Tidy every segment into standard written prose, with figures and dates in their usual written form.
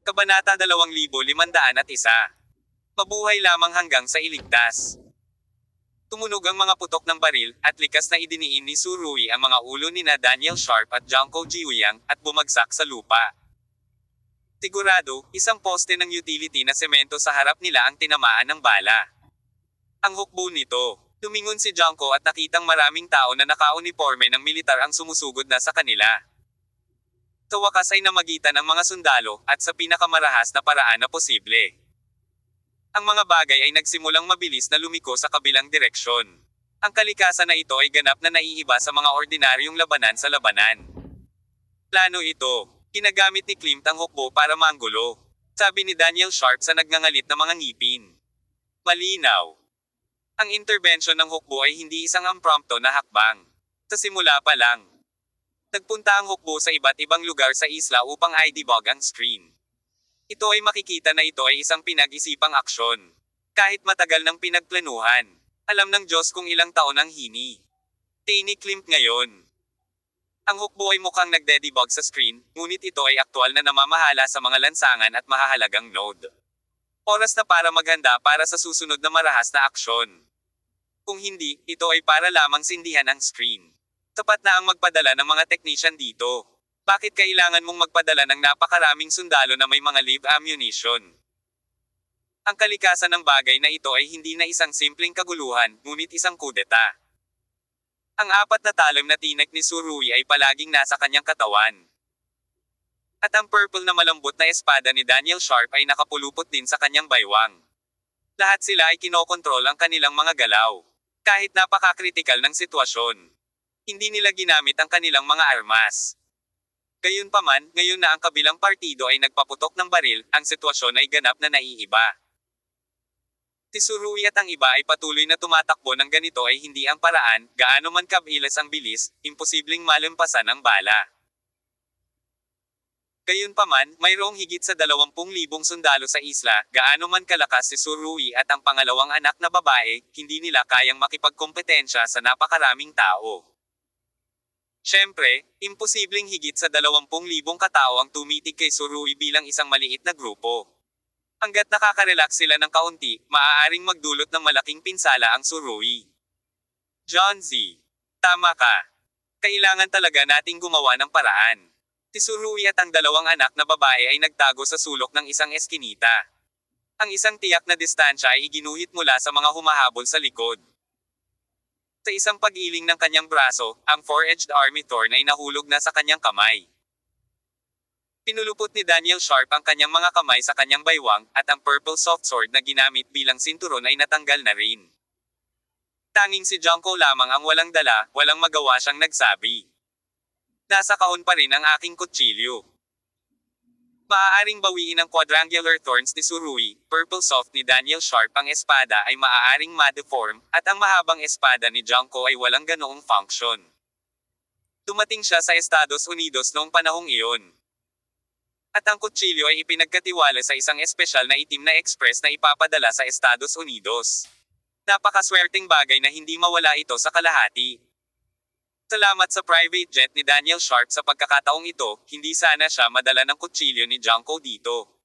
Kabanata 2501. Mabuhay lamang hanggang sa iligtas. Tumunog ang mga putok ng baril, at likas na idiniin ni Su Rui ang mga ulo nina Daniel Sharp at Jiangko Jiuyang, at bumagsak sa lupa. Sigurado, isang poste ng utility na semento sa harap nila ang tinamaan ng bala. Ang hukbo nito, lumingon si Jiangko at nakitang maraming tao na nakauniforme ng militar ang sumusugod na sa kanila. Sa wakas ay namagitan ang mga sundalo, at sa pinakamarahas na paraan na posible. Ang mga bagay ay nagsimulang mabilis na lumiko sa kabilang direksyon. Ang kalikasan na ito ay ganap na naiiba sa mga ordinaryong labanan sa labanan. Plano ito, ginagamit ni Klimt ang hukbo para manggulo, sabi ni Daniel Sharp sa nagngangalit na mga ngipin. Malinaw. Ang intervention ng hukbo ay hindi isang impromptu na hakbang. Sa simula pa lang, nagpunta ang hukbo sa iba't ibang lugar sa isla upang i-debug ang screen. Ito ay makikita na ito ay isang pinag-isipang aksyon. Kahit matagal ng pinagplanuhan, alam ng Diyos kung ilang taon ang hini. Ni Klimt ngayon. Ang hukbo ay mukhang nagde-debug sa screen, ngunit ito ay aktwal na namamahala sa mga lansangan at mahahalagang node. Oras na para maghanda para sa susunod na marahas na aksyon. Kung hindi, ito ay para lamang sindihan ang screen. Tapat na ang magpadala ng mga technician dito. Bakit kailangan mong magpadala ng napakaraming sundalo na may mga live ammunition? Ang kalikasan ng bagay na ito ay hindi na isang simpleng kaguluhan, ngunit isang kudeta. Ang apat na talim na tinik ni Su Rui ay palaging nasa kanyang katawan. At ang purple na malambot na espada ni Daniel Sharp ay nakapulupot din sa kanyang baywang. Lahat sila ay kinokontrol ang kanilang mga galaw. Kahit napaka-kritikal ng sitwasyon. Hindi nila ginamit ang kanilang mga armas. Gayunpaman, ngayon na ang kabilang partido ay nagpaputok ng baril, ang sitwasyon ay ganap na naiiba. Si Su Rui at ang iba ay patuloy na tumatakbo ng ganito ay hindi ang paraan, gaano man kabilas ang bilis, imposibleng malampasan ang bala. Gayunpaman, mayroong higit sa 20,000 sundalo sa isla, gaano man kalakas si Su Rui at ang pangalawang anak na babae, hindi nila kayang makipagkompetensya sa napakaraming tao. Siyempre, imposibleng higit sa 20,000 katao ang tumitig kay Su Rui bilang isang maliit na grupo. Hanggat nakaka-relax sila ng kaunti, maaaring magdulot ng malaking pinsala ang Su Rui. John Z. Tama ka. Kailangan talaga nating gumawa ng paraan. Si Su Rui at ang dalawang anak na babae ay nagtago sa sulok ng isang eskinita. Ang isang tiyak na distansya ay iginuhit mula sa mga humahabol sa likod. Sa isang pag-iling ng kanyang braso, ang four-edged army thorn ay nahulog na sa kanyang kamay. Pinulupot ni Daniel Sharp ang kanyang mga kamay sa kanyang baywang, at ang purple soft sword na ginamit bilang sinturon ay natanggal na rin. Tanging si Jiangko lamang ang walang dala, walang magawa siyang nagsabi. Nasa kahon pa rin ang aking kutsilyo. Maaaring bawiin ang quadrangular thorns ni Su Rui, purple soft ni Daniel Sharp ang espada ay maaaring ma-deform, at ang mahabang espada ni Jiangko ay walang ganoong function. Dumating siya sa Estados Unidos noong panahong iyon. At ang kutsilyo ay ipinagkatiwala sa isang espesyal na itim na express na ipapadala sa Estados Unidos. Napakaswerteng bagay na hindi mawala ito sa kalahati. Salamat sa private jet ni Daniel Sharp sa pagkakataong ito, hindi sana siya madala ng kutsilyo ni Jiangko dito.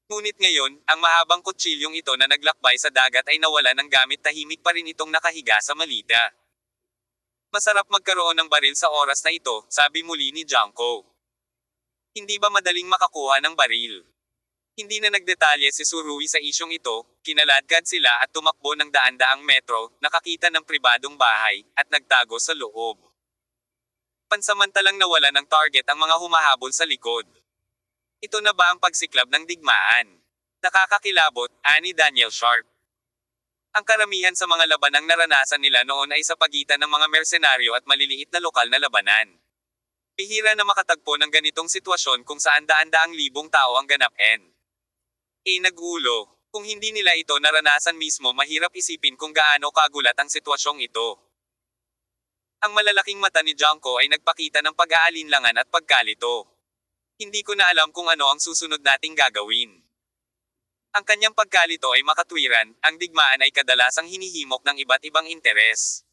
Ngunit ngayon, ang mahabang kutsilyong ito na naglakbay sa dagat ay nawala ng gamit tahimik pa rin itong nakahiga sa malita. Masarap magkaroon ng baril sa oras na ito, sabi muli ni Jiangko. Hindi ba madaling makakuha ng baril? Hindi na nagdetalye si Su Rui sa isyong ito, kinaladkad sila at tumakbo ng daan-daang metro, nakakita ng pribadong bahay, at nagtago sa loob. Pansamantalang nawala ng target ang mga humahabol sa likod. Ito na ba ang pagsiklab ng digmaan? Nakakakilabot, ani Daniel Sharp. Ang karamihan sa mga labanang naranasan nila noon ay sa pagitan ng mga mersenaryo at maliliit na lokal na labanan. Bihira na makatagpo ng ganitong sitwasyon kung saan daan-daang libong tao ang ganapin. Nagulo. Kung hindi nila ito naranasan mismo, mahirap isipin kung gaano kagulat ang sitwasyong ito. Ang malalaking mata ni Jiangko ay nagpakita ng pag-aalinlangan at pagkalito. Hindi ko na alam kung ano ang susunod nating gagawin. Ang kanyang pagkalito ay makatwiran, ang digmaan ay kadalasang hinihimok ng iba't ibang interes.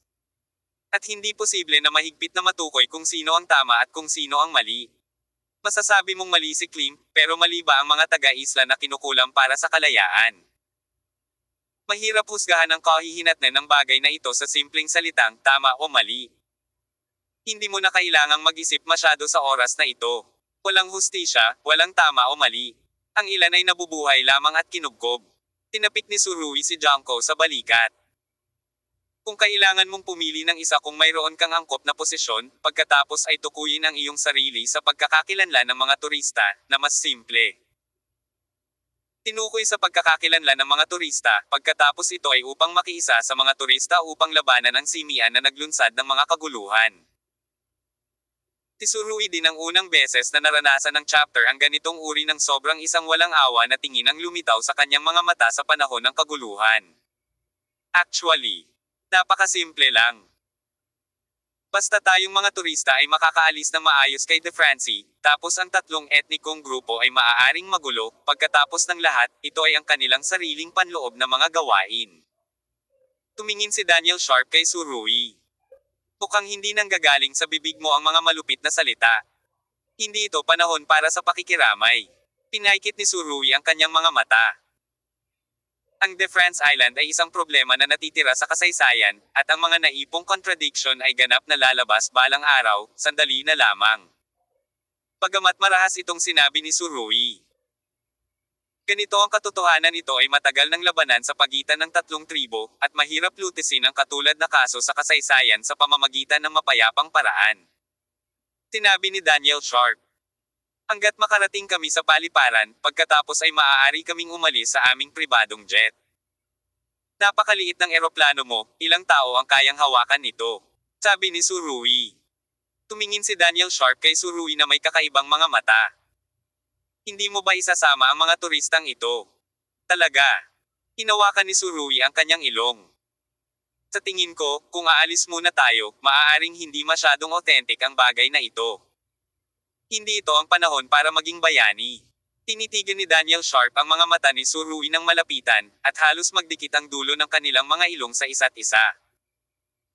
At hindi posible na mahigpit na matukoy kung sino ang tama at kung sino ang mali. Masasabi mong mali si Klim, pero mali ba ang mga taga-isla na kinukulam para sa kalayaan? Mahirap husgahan ang kahihinatnan ng bagay na ito sa simpleng salitang tama o mali. Hindi mo na kailangang mag-isip masyado sa oras na ito. Walang hustisya, walang tama o mali. Ang ilan ay nabubuhay lamang at kinubkob. Tinapik ni Surui si Junko sa balikat. Kung kailangan mong pumili ng isa kung mayroon kang angkop na posisyon, pagkatapos ay tukuyin ang iyong sarili sa pagkakakilanlan ng mga turista, na mas simple. Tinukoy sa pagkakakilanlan ng mga turista, pagkatapos ito ay upang makiisa sa mga turista upang labanan ang simian na naglunsad ng mga kaguluhan. Tisurui din ang unang beses na naranasan ng chapter ang ganitong uri ng sobrang isang walang awa na tingin ang lumitaw sa kanyang mga mata sa panahon ng kaguluhan. Actually, napakasimple lang. Basta tayong mga turista ay makakaalis ng maayos kay De Francie, tapos ang tatlong etnikong grupo ay maaaring magulo, pagkatapos ng lahat, ito ay ang kanilang sariling panloob na mga gawain. Tumingin si Daniel Sharp kay Surui. Mukhang hindi nanggagaling sa bibig mo ang mga malupit na salita. Hindi ito panahon para sa pakikiramay. Pinaikit ni Surui ang kanyang mga mata. Ang De France Island ay isang problema na natitira sa kasaysayan, at ang mga naipong contradiction ay ganap na lalabas balang araw, sandali na lamang. Bagamat marahas itong sinabi ni Surui. Ganito ang katotohanan, ito ay matagal ng labanan sa pagitan ng tatlong tribo, at mahirap lutisin ang katulad na kaso sa kasaysayan sa pamamagitan ng mapayapang paraan. Sinabi ni Daniel Sharp. Hanggat makarating kami sa paliparan, pagkatapos ay maaari kaming umalis sa aming pribadong jet. Napakaliit ng eroplano mo, ilang tao ang kayang hawakan nito? Sabi ni Surui. Tumingin si Daniel Sharp kay Surui na may kakaibang mga mata. Hindi mo ba isasama ang mga turistang ito? Talaga. Hinawakan ni Surui ang kanyang ilong. Sa tingin ko, kung aalis muna tayo, maaaring hindi masyadong authentic ang bagay na ito. Hindi ito ang panahon para maging bayani. Tinitigan ni Daniel Sharp ang mga mata ni Surui ng malapitan, at halos magdikit ang dulo ng kanilang mga ilong sa isa't isa.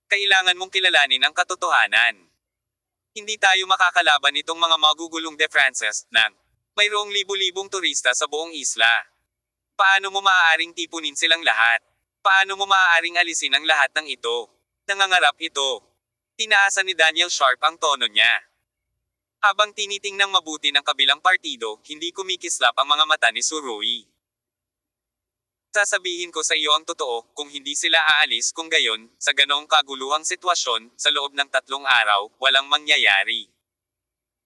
Kailangan mong kilalanin ang katotohanan. Hindi tayo makakalaban nitong mga magugulong De Frances, nang mayroong libu-libong turista sa buong isla. Paano mo maaaring tipunin silang lahat? Paano mo maaaring alisin ang lahat ng ito? Nangangarap ito. Tinaasan ni Daniel Sharp ang tono niya. Habang tinitingnang mabuti ng kabilang partido, hindi kumikislap ang mga mata ni Surui. Sasabihin ko sa iyo ang totoo, kung hindi sila aalis kung gayon, sa ganong kaguluhang sitwasyon, sa loob ng 3 araw, walang mangyayari.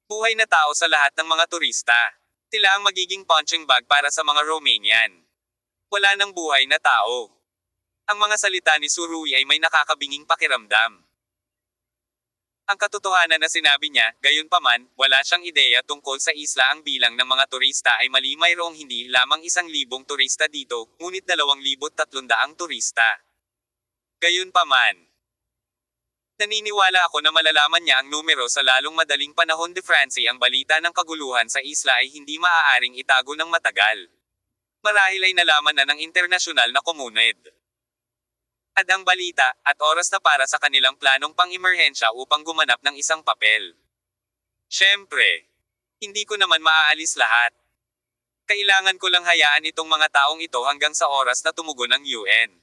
Buhay na tao sa lahat ng mga turista. Sila ang magiging punching bag para sa mga Romanian. Wala nang buhay na tao. Ang mga salita ni Surui ay may nakakabinging pakiramdam. Ang katotohanan na sinabi niya, gayunpaman, wala siyang ideya tungkol sa isla. Ang bilang ng mga turista ay mali, mayroong hindi lamang 1,000 turista dito, ngunit 2,300 turista. Gayunpaman, naniniwala ako na malalaman niya ang numero sa lalong madaling panahon. De Francie, ang balita ng kaguluhan sa isla ay hindi maaaring itago ng matagal. Marahil ay nalaman na ng internasyonal na komunidad. At ang balita, at oras na para sa kanilang planong pang-emerhensya upang gumanap ng isang papel. Siyempre, hindi ko naman maaalis lahat. Kailangan ko lang hayaan itong mga taong ito hanggang sa oras na tumugon ang UN.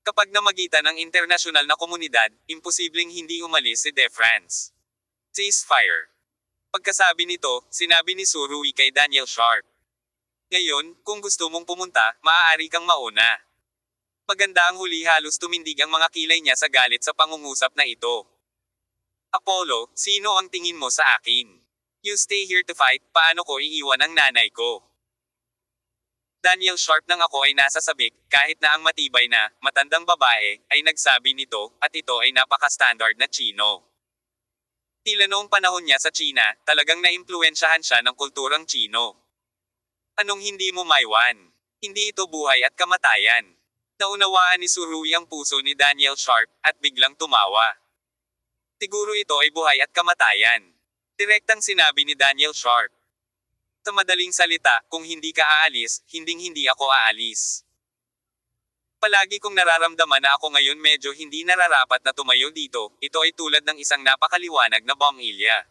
Kapag namagitan ng internasyonal na komunidad, imposibleng hindi umalis si De France. Ceasefire. Pagkasabi nito, sinabi ni Surui kay Daniel Sharp. Ngayon, kung gusto mong pumunta, maaari kang mauna. Maganda ang huli, halos tumindig ang mga kilay niya sa galit sa pangungusap na ito. Apollo, sino ang tingin mo sa akin? You stay here to fight, paano ko iiwan ang nanay ko? Daniel Sharp, nang ako ay nasa sabik, kahit na ang matibay na, matandang babae, ay nagsabi nito, at ito ay napaka-standard na Chino. Tila noong panahon niya sa China, talagang naimpluwensyahan siya ng kulturang Chino. Anong hindi mo maiwan? Hindi ito buhay at kamatayan. Naunawaan ni Surui ang puso ni Daniel Sharp, at biglang tumawa. Siguro ito ay buhay at kamatayan. Direktang sinabi ni Daniel Sharp. Sa madaling salita, kung hindi ka aalis, hinding-hindi ako aalis. Palagi kong nararamdaman na ako ngayon medyo hindi nararapat na tumayo dito, ito ay tulad ng isang napakaliwanag na bombilya.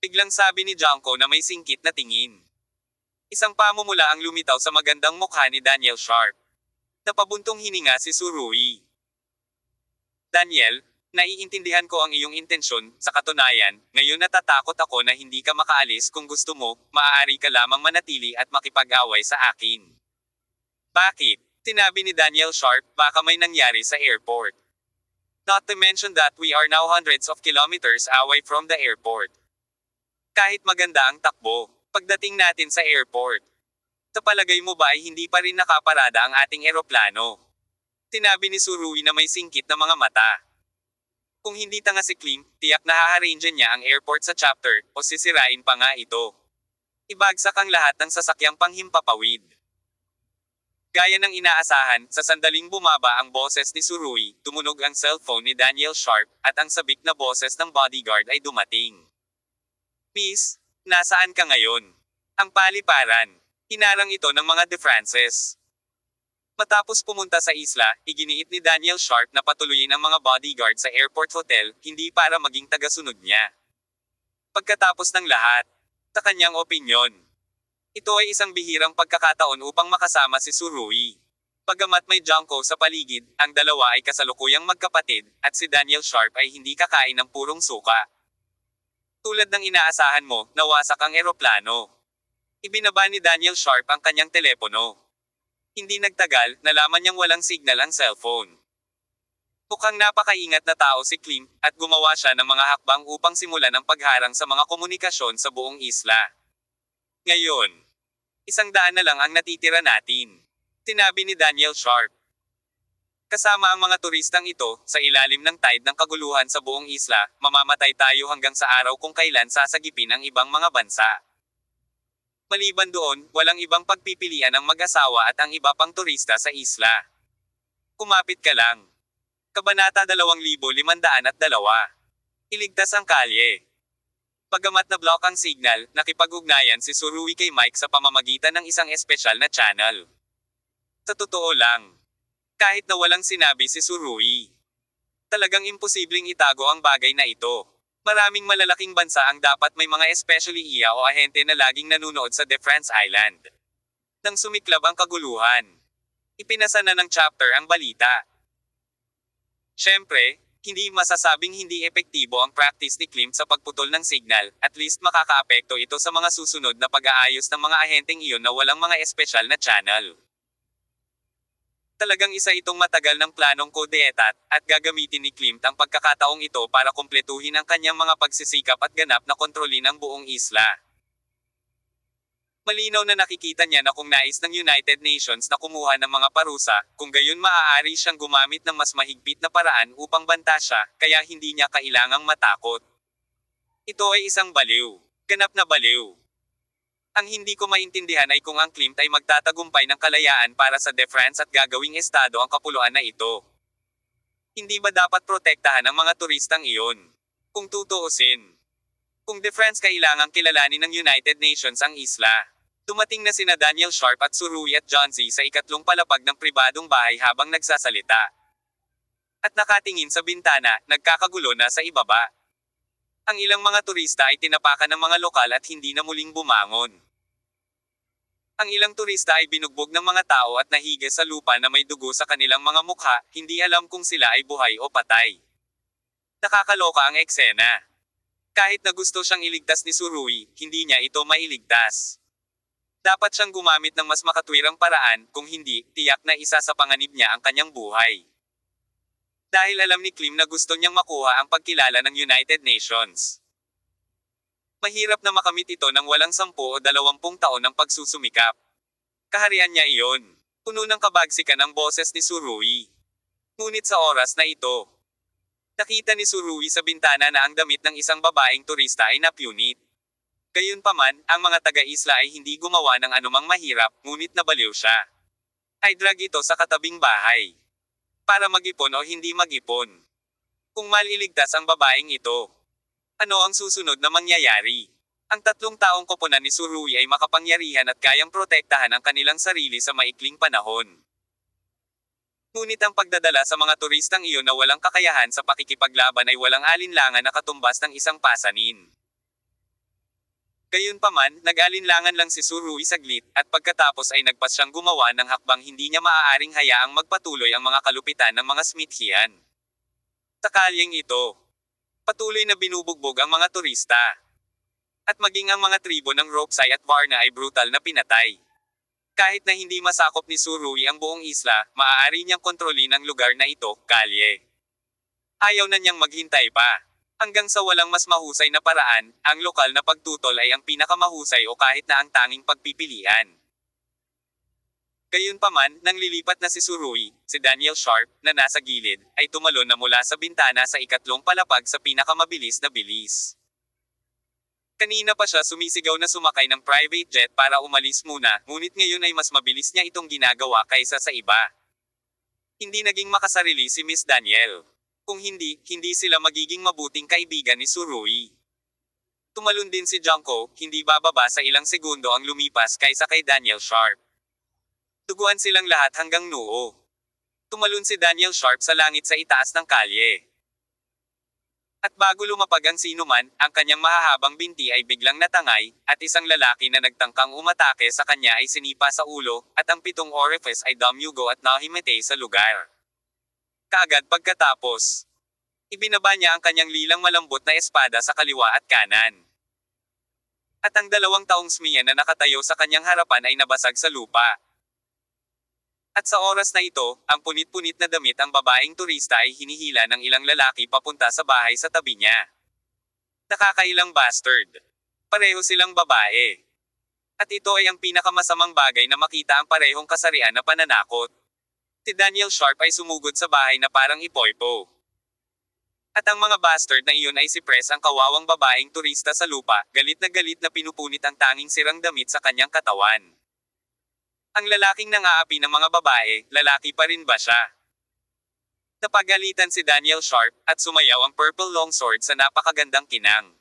Biglang sabi ni Junko na may singkit na tingin. Isang pamumula ang lumitaw sa magandang mukha ni Daniel Sharp. Napabuntong hininga si Tsuruoy. Daniel, naiintindihan ko ang iyong intensyon, sa katunayan, ngayon natatakot ako na hindi ka makaalis kung gusto mo, maaari ka lamang manatili at makipag-away sa akin. Bakit? Sinabi ni Daniel Sharp, baka may nangyari sa airport. Not to mention that we are now hundreds of kilometers away from the airport. Kahit maganda ang takbo, pagdating natin sa airport, sa palagay mo ba ay hindi pa rin nakaparada ang ating eroplano? Sinabi ni Tsuruoy na may singkit na mga mata. Kung hindi tanga si Klim, tiyak na haharangin niya ang airport sa chapter, o sisirain pa nga ito. Ibagsak ang lahat ng sasakyang panghimpapawid. Gaya ng inaasahan, sa sandaling bumaba ang boses ni Tsuruoy, tumunog ang cellphone ni Daniel Sharp, at ang sabik na boses ng bodyguard ay dumating. Miss, nasaan ka ngayon? Ang paliparan. Hinarang ito ng mga De Frances. Matapos pumunta sa isla, iginiit ni Daniel Sharp na patuloyin ang mga bodyguard sa airport hotel, hindi para maging tagasunod niya. Pagkatapos ng lahat, sa kanyang opinyon, ito ay isang bihirang pagkakataon upang makasama si Tsuruoy. Bagamat may Junko sa paligid, ang dalawa ay kasalukuyang magkapatid, at si Daniel Sharp ay hindi kakain ng purong suka. Tulad ng inaasahan mo, nawasak ang eroplano. Ibinaba ni Daniel Sharp ang kanyang telepono. Hindi nagtagal, nalaman niyang walang signal ang cellphone. Mukhang napakaingat na tao si Klim, at gumawa siya ng mga hakbang upang simulan ang pagharang sa mga komunikasyon sa buong isla. Ngayon, 100 na lang ang natitira natin. Sinabi ni Daniel Sharp. Kasama ang mga turistang ito, sa ilalim ng tide ng kaguluhan sa buong isla, mamamatay tayo hanggang sa araw kung kailan sasagipin ang ibang mga bansa. Maliban doon, walang ibang pagpipilian ang mag-asawa at ang iba pang turista sa isla. Kumapit ka lang. Kabanata 2502. Iligtas ang kalye. Pagamat na block ang signal, nakipag-ugnayan si Tsuruoy kay Mike sa pamamagitan ng isang espesyal na channel. Sa totoo lang, kahit na walang sinabi si Tsuruoy, talagang imposibleng itago ang bagay na ito. Maraming malalaking bansa ang dapat may mga especially iya o ahente na laging nanunood sa De France Island. Nang sumiklab ang kaguluhan, ipinasa na ng chapter ang balita. Siyempre, hindi masasabing hindi epektibo ang practice ni Klim sa pagputol ng signal, at least makakaapekto ito sa mga susunod na pag-aayos ng mga ahenteng iyon na walang mga espesyal na channel. Talagang isa itong matagal ng planong kodeetat, at gagamitin ni Klimt ang pagkakataong ito para kumpletuhin ang kanyang mga pagsisikap at ganap na kontrolin ang buong isla. Malinaw na nakikita niya na kung nais ng United Nations na kumuha ng mga parusa, kung gayon maaari siyang gumamit ng mas mahigpit na paraan upang banta siya, kaya hindi niya kailangang matakot. Ito ay isang baliw. Ganap na baliw. Ang hindi ko maintindihan ay kung ang Klimt ay magtatagumpay ng kalayaan para sa De France at gagawing estado ang kapuluan na ito. Hindi ba dapat protektahan ang mga turistang iyon? Kung tutuusin. Kung De France kailangang kilalanin ng United Nations ang isla. Dumating na sina Daniel Sharp at Tsuruoy at John Z sa ikatlong palapag ng pribadong bahay habang nagsasalita. At nakatingin sa bintana, nagkakagulo na sa ibaba. Ang ilang mga turista ay tinapakan ng mga lokal at hindi na muling bumangon. Ang ilang turista ay binugbog ng mga tao at nahiga sa lupa na may dugo sa kanilang mga mukha, hindi alam kung sila ay buhay o patay. Nakakaloka ang eksena. Kahit na gusto siyang iligtas ni Tsuruoy, hindi niya ito mailigtas. Dapat siyang gumamit ng mas makatwirang paraan, kung hindi, tiyak na isa sa panganib niya ang kanyang buhay. Dahil alam ni Klim na gusto niyang makuha ang pagkilala ng United Nations. Mahirap na makamit ito ng walang 10 o 20 taon ng pagsusumikap. Kaharian niya iyon. Puno ng kabagsikan ang boses ni Tsuruoy. Ngunit sa oras na ito, nakita ni Tsuruoy sa bintana na ang damit ng isang babaeng turista ay napunit. Gayunpaman, ang mga taga-isla ay hindi gumawa ng anumang mahirap, ngunit nabaliw siya. Ay drag ito sa katabing bahay. Para mag-ipon o hindi mag-ipon. Kung maliligtas ang babaeng ito, ano ang susunod na mangyayari? Ang 3 taong koponan ni Tsuruoy ay makapangyarihan at kayang protektahan ang kanilang sarili sa maikling panahon. Ngunit ang pagdadala sa mga turistang iyon na walang kakayahan sa pakikipaglaban ay walang alinlangan na katumbas ng isang pasanin. Gayunpaman, nag-alinlangan lang si Surui saglit, at pagkatapos ay nagpas siyang gumawa ng hakbang hindi niya maaaring hayaang magpatuloy ang mga kalupitan ng mga Smithian. Sa kalyeng ito, patuloy na binubugbog ang mga turista. At maging ang mga tribo ng Roksai at Varna ay brutal na pinatay. Kahit na hindi masakop ni Surui ang buong isla, maaari niyang kontrolin ang lugar na ito, kalye. Ayaw na niyang maghintay pa. Hanggang sa walang mas mahusay na paraan, ang lokal na pagtutol ay ang pinakamahusay o kahit na ang tanging pagpipilian. Gayunpaman, nang lilipat na si Surui, si Daniel Sharp, na nasa gilid, ay tumalon na mula sa bintana sa ikatlong palapag sa pinakamabilis na bilis. Kanina pa siya sumisigaw na sumakay ng private jet para umalis muna, ngunit ngayon ay mas mabilis niya itong ginagawa kaysa sa iba. Hindi naging makasarili si Miss Daniel. Kung hindi sila magiging mabuting kaibigan ni Surui. Tumalon din si Junko, hindi bababa sa ilang segundo ang lumipas kaysa kay Daniel Sharp. Duguan silang lahat hanggang noo. Tumalon si Daniel Sharp sa langit sa itaas ng kalye. At bago lumapag ang sinuman, ang kanyang mahahabang binti ay biglang natangay, at isang lalaki na nagtangkang umatake sa kanya ay sinipa sa ulo, at ang 7 orifice ay damyugo at nahimatay sa lugar. Kaagad pagkatapos, ibinaba niya ang kanyang lilang malambot na espada sa kaliwa at kanan. At ang 2 taong Smiyan na nakatayo sa kanyang harapan ay nabasag sa lupa. At sa oras na ito, ang punit-punit na damit ang babaeng turista ay hinihila ng ilang lalaki papunta sa bahay sa tabi niya. Nakakailang bastard. Pareho silang babae. At ito ay ang pinakamasamang bagay na makita ang parehong kasarian na pananakot. Si Daniel Sharp ay sumugod sa bahay na parang ipoypo. At ang mga bastard na iyon ay si Press ang kawawang babaeng turista sa lupa, galit na pinupunit ang tanging sirang damit sa kanyang katawan. Ang lalaking nang-aapi ng mga babae, lalaki pa rin ba siya? Napagalitan si Daniel Sharp, at sumayaw ang purple longsword sa napakagandang kinang.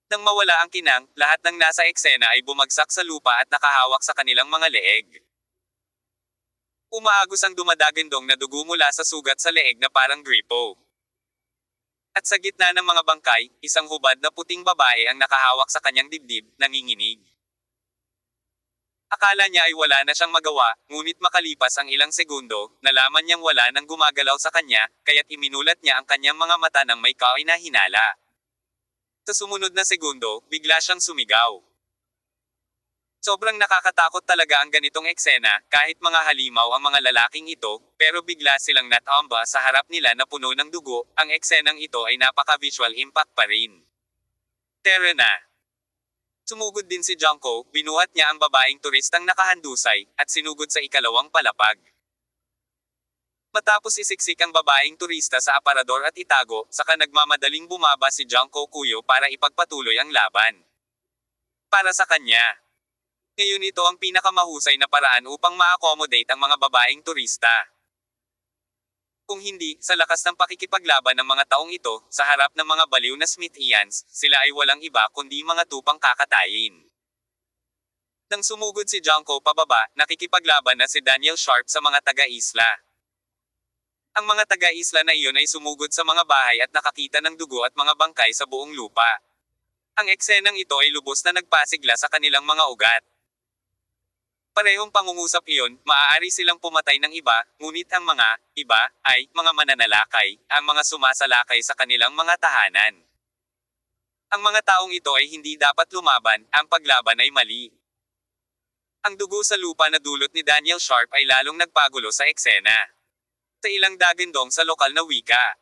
Nang mawala ang kinang, lahat ng nasa eksena ay bumagsak sa lupa at nakahawak sa kanilang mga leeg. Umaagos ang dumadagandong na dugo mula sa sugat sa leeg na parang gripo. At sa gitna ng mga bangkay, isang hubad na puting babae ang nakahawak sa kanyang dibdib, nanginginig. Akala niya ay wala na siyang magawa, ngunit makalipas ang ilang segundo, nalaman niyang wala nang gumagalaw sa kanya, kaya't iminulat niya ang kanyang mga mata ng may kainahinala. Sa sumunod na segundo, bigla siyang sumigaw. Sobrang nakakatakot talaga ang ganitong eksena, kahit mga halimaw ang mga lalaking ito, pero bigla silang natamba sa harap nila na puno ng dugo, ang eksenang ito ay napaka-visual impact pa rin. Tara na. Sumugod din si Junko, binuhat niya ang babaeng turistang nakahandusay, at sinugod sa ikalawang palapag. Matapos isiksik ang babaeng turista sa aparador at itago, saka nagmamadaling bumaba si Junko Kuyo para ipagpatuloy ang laban. Para sa kanya, ngayon ito ang pinakamahusay na paraan upang ma-accommodate ang mga babaeng turista. Kung hindi, sa lakas ng pakikipaglaban ng mga taong ito, sa harap ng mga baliw na Smithians, sila ay walang iba kundi mga tupang kakatayin. Nang sumugod si Junko pababa, nakikipaglaban na si Daniel Sharp sa mga taga-isla. Ang mga taga-isla na iyon ay sumugod sa mga bahay at nakakita ng dugo at mga bangkay sa buong lupa. Ang eksenang ito ay lubos na nagpasigla sa kanilang mga ugat. Parehong pangungusap iyon, maaari silang pumatay ng iba, ngunit ang mga iba ay mga mananalakay, ang mga sumasalakay sa kanilang mga tahanan. Ang mga taong ito ay hindi dapat lumaban, ang paglaban ay mali. Ang dugo sa lupa na dulot ni Daniel Sharp ay lalong nagpagulo sa eksena. Sa ilang dagandong sa lokal na wika,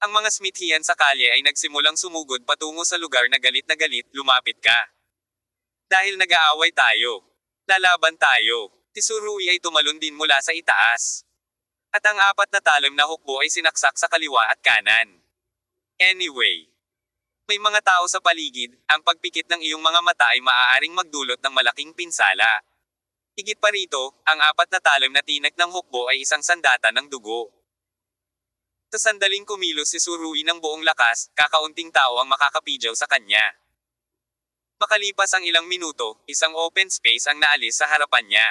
ang mga Smithian sa kalye ay nagsimulang sumugod patungo sa lugar na galit, lumapit ka. Dahil nag-aaway tayo. Lalaban tayo. Si Surui ay tumalon din mula sa itaas. At ang 4 na talim na hukbo ay sinaksak sa kaliwa at kanan. Anyway, may mga tao sa paligid, ang pagpikit ng iyong mga mata ay maaaring magdulot ng malaking pinsala. Higit pa rito, ang 4 na talim na tinak ng hukbo ay isang sandata ng dugo. Sa sandaling kumilos si Surui ng buong lakas, kakaunting tao ang makakapidyaw sa kanya. Makalipas ang ilang minuto, isang open space ang naalis sa harapan niya.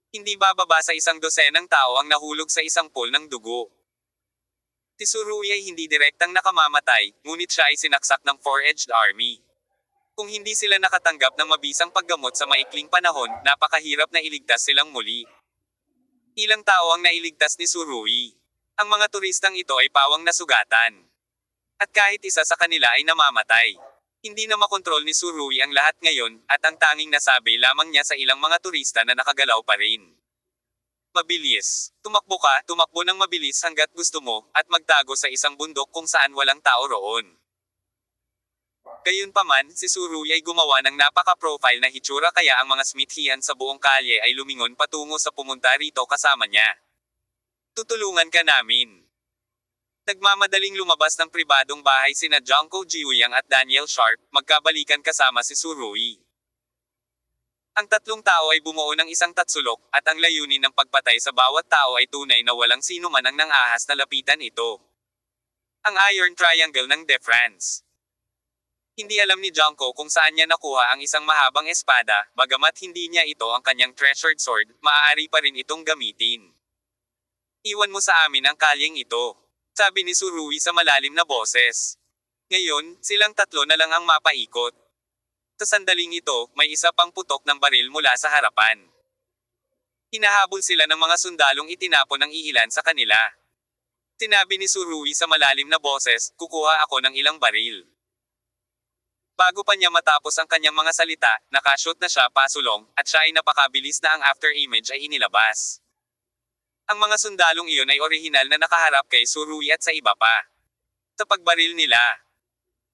Hindi bababa sa 100 tao ang nahulog sa isang pool ng dugo. Si Surui ay hindi direktang nakamamatay, ngunit siya ay sinaksak ng 4-edged army. Kung hindi sila nakatanggap ng mabisang paggamot sa maikling panahon, napakahirap na iligtas silang muli. Ilang tao ang nailigtas ni Surui. Ang mga turistang ito ay pawang nasugatan. At kahit isa sa kanila ay namamatay. Hindi na makontrol ni Surui ang lahat ngayon, at ang tanging nasabi lamang niya sa ilang mga turista na nakagalaw pa rin. Mabilis. Tumakbo ka, tumakbo ng mabilis hanggat gusto mo, at magtago sa isang bundok kung saan walang tao roon. Gayunpaman, si Surui ay gumawa ng napaka-profile na hitsura kaya ang mga Smithian sa buong kalye ay lumingon patungo sa pumunta rito kasama niya. Tutulungan ka namin. Nagmamadaling lumabas ng pribadong bahay sina Junko Jiuyang at Daniel Sharp, magkabalikan kasama si Surui. Ang tatlong tao ay bumuo ng isang tatsulok, at ang layunin ng pagpatay sa bawat tao ay tunay na walang sino man ang nangahas na lapitan ito. Ang Iron Triangle ng De France. Hindi alam ni Junko kung saan niya nakuha ang isang mahabang espada, bagamat hindi niya ito ang kanyang treasured sword, maaari pa rin itong gamitin. Iwan mo sa amin ang kalyeng ito, sabi ni Surui sa malalim na boses. Ngayon, silang tatlo na lang ang mapaikot. Sa sandaling ito, may isa pang putok ng baril mula sa harapan. Hinahabol sila ng mga sundalong itinapon ng iilan sa kanila. Sinabi ni Surui sa malalim na boses, kukuha ako ng ilang baril. Bago pa niya matapos ang kanyang mga salita, nakashoot na siya pasulong, at siya ay napakabilis na ang after image ay inilabas. Ang mga sundalong iyon ay orihinal na nakaharap kay Surui at sa iba pa. Sa pagbaril nila,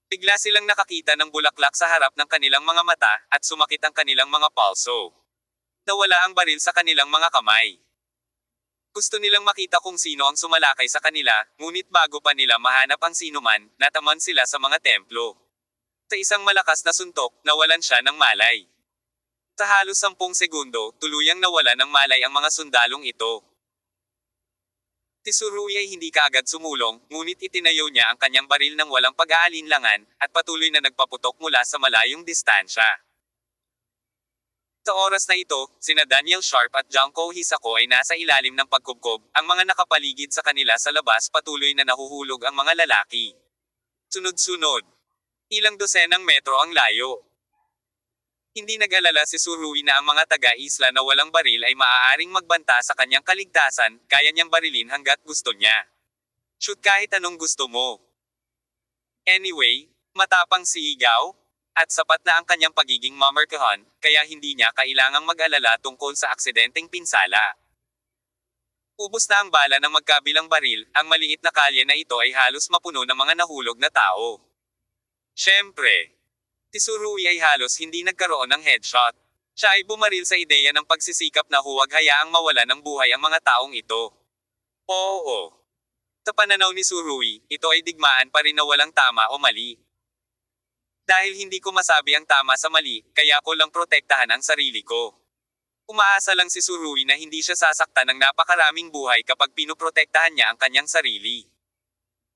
bigla silang nakakita ng bulaklak sa harap ng kanilang mga mata, at sumakit ang kanilang mga palso. Nawala ang baril sa kanilang mga kamay. Gusto nilang makita kung sino ang sumalakay sa kanila, ngunit bago pa nila mahanap ang sinuman, nataman sila sa mga templo. Sa isang malakas na suntok, nawalan siya ng malay. Sa halos 10 segundo, tuluyang nawala ng malay ang mga sundalong ito. Si Surui ay hindi kaagad sumulong, ngunit itinayo niya ang kanyang baril ng walang pag-aalinlangan, at patuloy na nagpaputok mula sa malayong distansya. Sa oras na ito, sina Daniel Sharp at Junko Hisako ay nasa ilalim ng pagkubkob, ang mga nakapaligid sa kanila sa labas patuloy na nahuhulog ang mga lalaki. Sunod-sunod. Ilang dosenang metro ang layo. Hindi nag-alala si Surui na ang mga taga-isla na walang baril ay maaaring magbanta sa kanyang kaligtasan, kaya niyang barilin hanggat gusto niya. Shoot kahit anong gusto mo. Anyway, matapang si Igaw, at sapat na ang kanyang pagiging mamarkahan, kaya hindi niya kailangang mag-alala tungkol sa aksidenteng pinsala. Ubos na ang bala ng magkabilang baril, ang maliit na kalye na ito ay halos mapuno ng mga nahulog na tao. Siyempre, si Surui ay halos hindi nagkaroon ng headshot. Siya ay bumaril sa ideya ng pagsisikap na huwag hayaang mawala ng buhay ang mga taong ito. Oo. Sa pananaw ni Surui, ito ay digmaan pa rin na walang tama o mali. Dahil hindi ko masabi ang tama sa mali, kaya ko lang protektahan ang sarili ko. Umaasa lang si Surui na hindi siya sasaktan ng napakaraming buhay kapag pinoprotektahan niya ang kanyang sarili.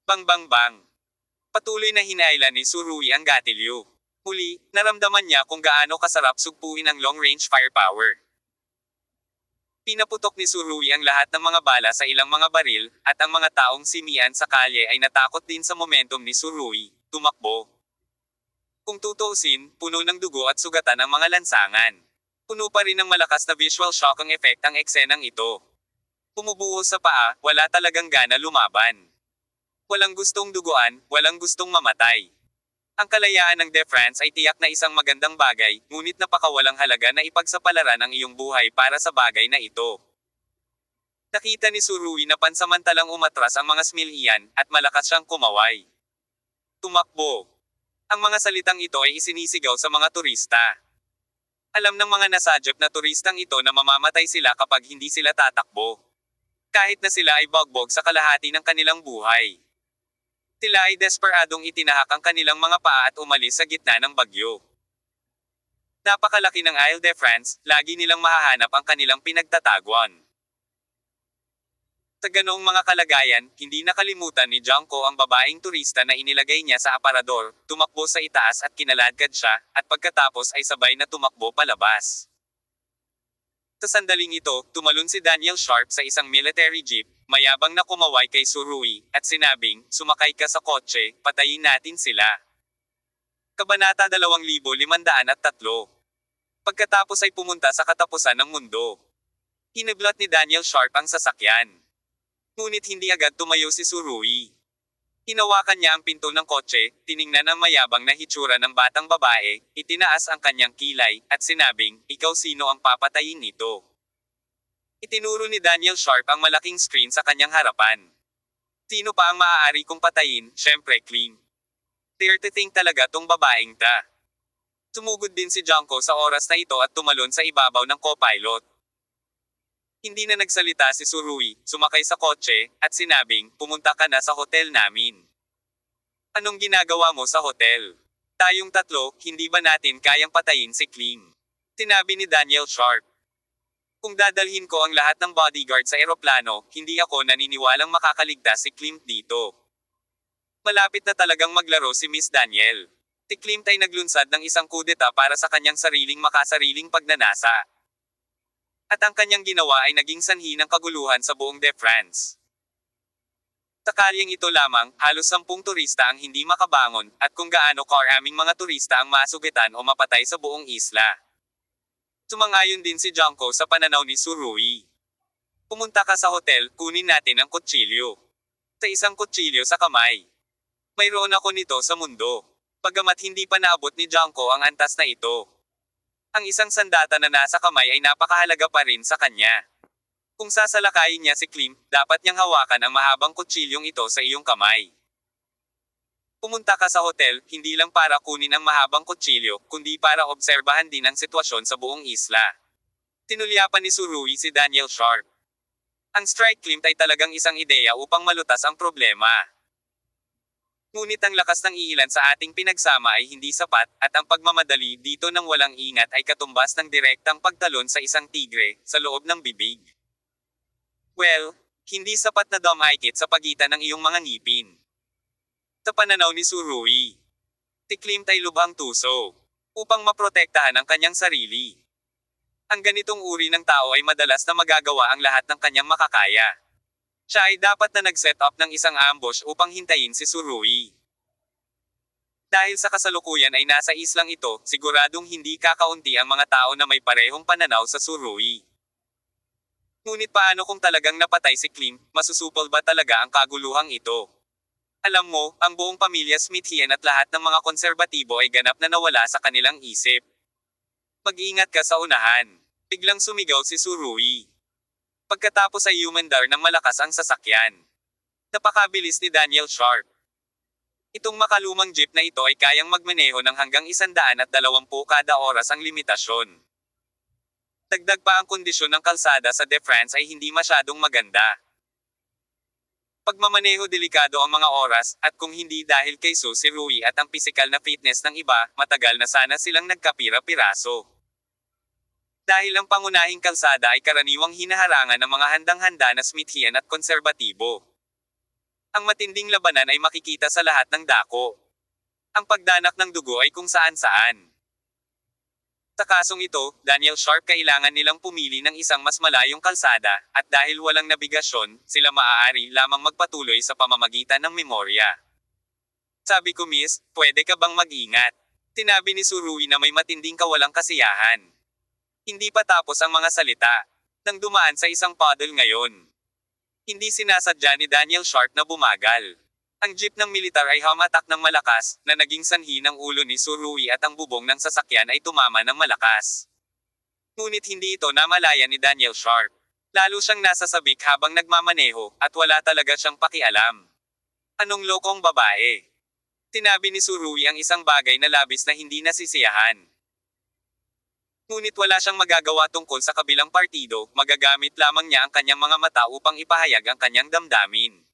Bang bang bang. Patuloy na hinailan ni Surui ang gatilyo. Muli, naramdaman niya kung gaano kasarap sugpuin ang long-range firepower. Pinaputok ni Surui ang lahat ng mga bala sa ilang mga baril, at ang mga taong simian sa kalye ay natakot din sa momentum ni Surui, tumakbo. Kung tutuusin, puno ng dugo at sugatan ang mga lansangan. Puno pa rin ng malakas na visual shock ang effect ang eksenang ito. Pumubuo sa paa, wala talagang gana lumaban. Walang gustong duguan, walang gustong mamatay. Ang kalayaan ng De France ay tiyak na isang magandang bagay, ngunit napakawalang halaga na ipagsapalaran ang iyong buhay para sa bagay na ito. Nakita ni Surui na pansamantalang umatras ang mga Smilhian, at malakas siyang kumaway. Tumakbo. Ang mga salitang ito ay isinisigaw sa mga turista. Alam ng mga nasadyap na turistang ito na mamamatay sila kapag hindi sila tatakbo. Kahit na sila ay bagbog sa kalahati ng kanilang buhay. Sila ay desperadong itinahak ang kanilang mga paa at umalis sa gitna ng bagyo. Napakalaki ng Isle de France, lagi nilang mahahanap ang kanilang pinagtatagwan. Sa ganoong mga kalagayan, hindi nakalimutan ni Junko ang babaeng turista na inilagay niya sa aparador, tumakbo sa itaas at kinaladkad siya, at pagkatapos ay sabay na tumakbo palabas. Sa sandaling ito, tumalon si Daniel Sharp sa isang military jeep, mayabang na kumaway kay Surui, at sinabing, sumakay ka sa kotse, patayin natin sila. Kabanata 2503. Pagkatapos ay pumunta sa katapusan ng mundo. Hiniblot ni Daniel Sharp ang sasakyan. Ngunit hindi agad tumayo si Surui. Hinawakan niya ang pinto ng kotse, tiningnan ang mayabang na hitsura ng batang babae, itinaas ang kanyang kilay, at sinabing, "Ikaw sino ang papatayin nito?" Itinuro ni Daniel Sharp ang malaking screen sa kanyang harapan. Sino pa ang maaari kong patayin? Syempre Kling. Dare to think talaga tong babaeng ta. Sumugod din si Junko sa oras na ito at tumalon sa ibabaw ng co-pilot. Hindi na nagsalita si Surui, sumakay sa kotse, at sinabing, "Pumunta ka na sa hotel namin." "Anong ginagawa mo sa hotel? Tayong tatlo, hindi ba natin kayang patayin si Kling?" Sinabi ni Daniel Sharp. "Kung dadalhin ko ang lahat ng bodyguard sa eroplano, hindi ako naniniwalang makakaligtas si Klimt dito." Malapit na talagang maglaro si Miss Daniel. Si Klimt ay naglunsad ng isang kudeta para sa kanyang sariling makasariling pagnanasa. At ang kanyang ginawa ay naging sanhi ng kaguluhan sa buong De France. Sa kalyeng ito lamang, halos 10 turista ang hindi makabangon, at kung gaano karaming mga turista ang masugitan o mapatay sa buong isla. Sumangayon din si Junko sa pananaw ni Surui. "Pumunta ka sa hotel, kunin natin ang kutsilyo." Sa isang kutsilyo sa kamay. "Mayroon ako nito sa mundo." Pagamat hindi pa naabot ni Junko ang antas na ito. Ang isang sandata na nasa kamay ay napakahalaga pa rin sa kanya. Kung sasalakayin niya si Klimt, dapat niyang hawakan ang mahabang kutsilyong ito sa iyong kamay. Pumunta ka sa hotel, hindi lang para kunin ang mahabang kutsilyo, kundi para obserbahan din ang sitwasyon sa buong isla. Tinulyapan ni Surui si Daniel Sharp. Ang strike Klimt ay talagang isang ideya upang malutas ang problema. Ngunit ang lakas ng iilan sa ating pinagsama ay hindi sapat, at ang pagmamadali dito ng walang ingat ay katumbas ng direktang pagtalon sa isang tigre, sa loob ng bibig. Well, hindi sapat na dumikit sa pagitan ng iyong mga ngipin. Sa pananaw ni Surui, si Klimt ay lubhang tuso, upang maprotektahan ang kanyang sarili. Ang ganitong uri ng tao ay madalas na magagawa ang lahat ng kanyang makakaya. Siya ay dapat na nag-set up ng isang ambush upang hintayin si Surui. Dahil sa kasalukuyan ay nasa islang ito, siguradong hindi kakaunti ang mga tao na may parehong pananaw sa Surui. Ngunit paano kung talagang napatay si Klimt, masusupol ba talaga ang kaguluhang ito? Alam mo, ang buong pamilya Smithian at lahat ng mga konserbatibo ay ganap na nawala sa kanilang isip. "Mag-ingat ka sa unahan." Biglang sumigaw si Surui. Pagkatapos ay humandar ng malakas ang sasakyan. Napakabilis ni Daniel Sharp. Itong makalumang jeep na ito ay kayang magmaneho ng hanggang 120 kada oras ang limitasyon. Dagdag pa ang kondisyon ng kalsada sa De France ay hindi masyadong maganda. Pagmamaneho delikado ang mga oras, at kung hindi dahil kay Surui at ang pisikal na fitness ng iba, matagal na sana silang nagkapira-piraso. Dahil ang pangunahing kalsada ay karaniwang hinaharangan ng mga handang-handa na Smithian at konserbatibo. Ang matinding labanan ay makikita sa lahat ng dako. Ang pagdanak ng dugo ay kung saan-saan. Sa kasong ito, Daniel Sharp kailangan nilang pumili ng isang mas malayong kalsada, at dahil walang nabigasyon, sila maaari lamang magpatuloy sa pamamagitan ng memorya. "Sabi ko miss, pwede ka bang mag-ingat?" Sinabi ni Surui na may matinding kawalang kasiyahan. Hindi pa tapos ang mga salita, nang dumaan sa isang puddle ngayon. Hindi sinasadya ni Daniel Sharp na bumagal. Ang jeep ng militar ay hamatak ng malakas, na naging sanhi ng ulo ni Surui at ang bubong ng sasakyan ay tumama ng malakas. Ngunit hindi ito namalayan ni Daniel Sharp. Lalo siyang nasasabik habang nagmamaneho, at wala talaga siyang pakialam. "Anong lokong babae?" Sinabi ni Surui ang isang bagay na labis na hindi nasisiyahan. Ngunit wala siyang magagawa tungkol sa kabilang partido, magagamit lamang niya ang kanyang mga mata upang ipahayag ang kanyang damdamin.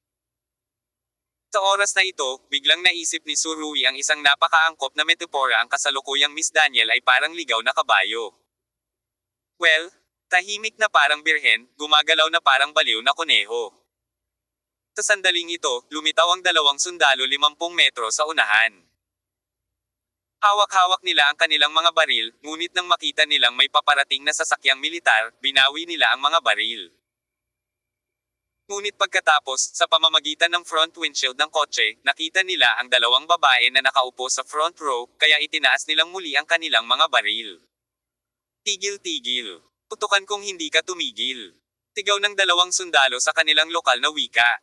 Sa oras na ito, biglang naisip ni Surui ang isang napakaangkop na metapora. Ang kasalukuyang Miss Daniel ay parang ligaw na kabayo. Well, tahimik na parang birhen, gumagalaw na parang baliw na kuneho. Sa sandaling ito, lumitaw ang dalawang sundalo 50 metro sa unahan. Hawak-hawak nila ang kanilang mga baril, ngunit nang makita nilang may paparating na sasakyang militar, binawi nila ang mga baril. Ngunit pagkatapos, sa pamamagitan ng front windshield ng kotse, nakita nila ang dalawang babae na nakaupo sa front row, kaya itinaas nilang muli ang kanilang mga baril. Tigil-tigil. Putukan kung hindi ka tumigil. Tigaw ng dalawang sundalo sa kanilang lokal na wika.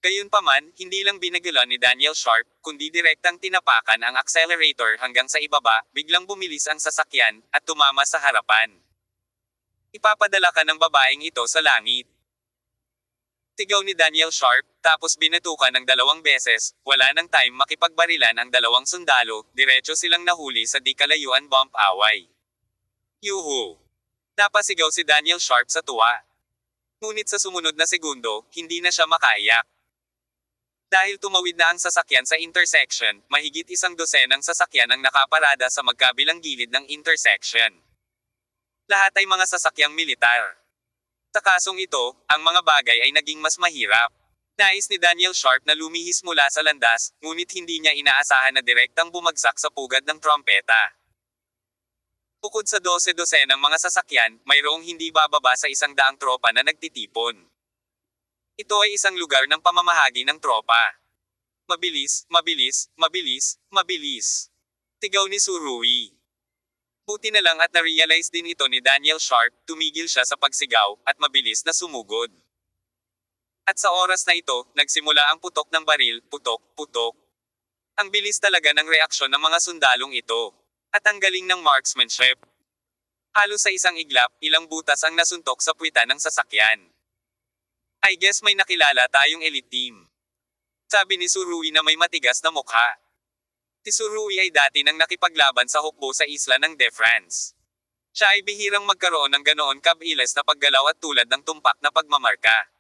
Gayunpaman, hindi lang binagalan ni Daniel Sharp, kundi direktang tinapakan ang accelerator hanggang sa ibaba, biglang bumilis ang sasakyan, at tumama sa harapan. Ipapadala ka ng babaeng ito sa langit. Tigaw ni Daniel Sharp, tapos binatukan ng 2 beses, wala nang time makipagbarilan ang 2 sundalo, diretso silang nahuli sa di kalayuan bump away. Yuhu! Napasigaw si Daniel Sharp sa tuwa. Ngunit sa sumunod na segundo, hindi na siya makaiyak. Dahil tumawid na ang sasakyan sa intersection, mahigit 100 sasakyan ang nakaparada sa magkabilang gilid ng intersection. Lahat ay mga sasakyang militar. Sa kasong ito, ang mga bagay ay naging mas mahirap. Nais ni Daniel Sharp na lumihis mula sa landas, ngunit hindi niya inaasahan na direktang bumagsak sa pugad ng trompeta. Bukod sa 12 ng mga sasakyan, mayroong hindi bababa sa 100 tropa na nagtitipon. Ito ay isang lugar ng pamamahagi ng tropa. Mabilis, mabilis, mabilis, mabilis. Tigaw ni Surui. Buti na lang at na-realize din ito ni Daniel Sharp, tumigil siya sa pagsigaw, at mabilis na sumugod. At sa oras na ito, nagsimula ang putok ng baril, putok, putok. Ang bilis talaga ng reaksyon ng mga sundalong ito. At ang galing ng marksmanship. Halos sa isang iglap, ilang butas ang nasuntok sa puwitan ng sasakyan. I guess may nakilala tayong elite team. Sabi ni Surui na may matigas na mukha. Si Surui ay dati nang nakipaglaban sa hukbo sa isla ng De France. Siya ay bihirang magkaroon ng ganoon kabilis na paggalaw at tulad ng tumpak na pagmamarka.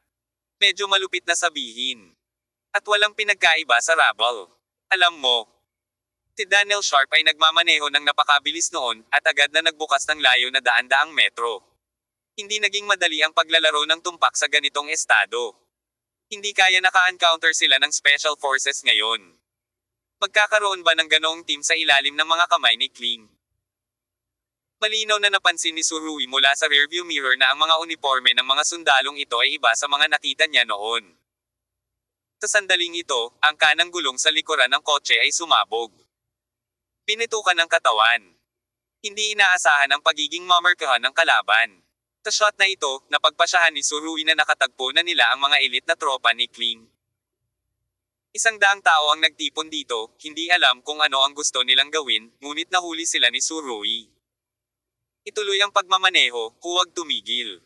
Medyo malupit na sabihin. At walang pinagkaiba sa rabble. Alam mo, si Daniel Sharp ay nagmamaneho ng napakabilis noon, at agad na nagbukas ng layo na daan-daang metro. Hindi naging madali ang paglalaro ng tumpak sa ganitong estado. Hindi kaya naka-encounter sila ng Special Forces ngayon. Magkakaroon ba ng ganoong team sa ilalim ng mga kamay ni Kling? Malinaw na napansin ni Surui mula sa rearview mirror na ang mga uniforme ng mga sundalong ito ay iba sa mga nakita niya noon. Sa sandaling ito, ang kanang gulong sa likuran ng kotse ay sumabog. Pinitukan ng katawan. Hindi inaasahan ang pagiging mamarkahan ng kalaban. Sa shot na ito, napagpasyahan ni Surui na nakatagpo na nila ang mga elite na tropa ni Kling. 100 tao ang nagtipon dito, hindi alam kung ano ang gusto nilang gawin, ngunit nahuli sila ni Surui. Ituloy ang pagmamaneho, huwag tumigil.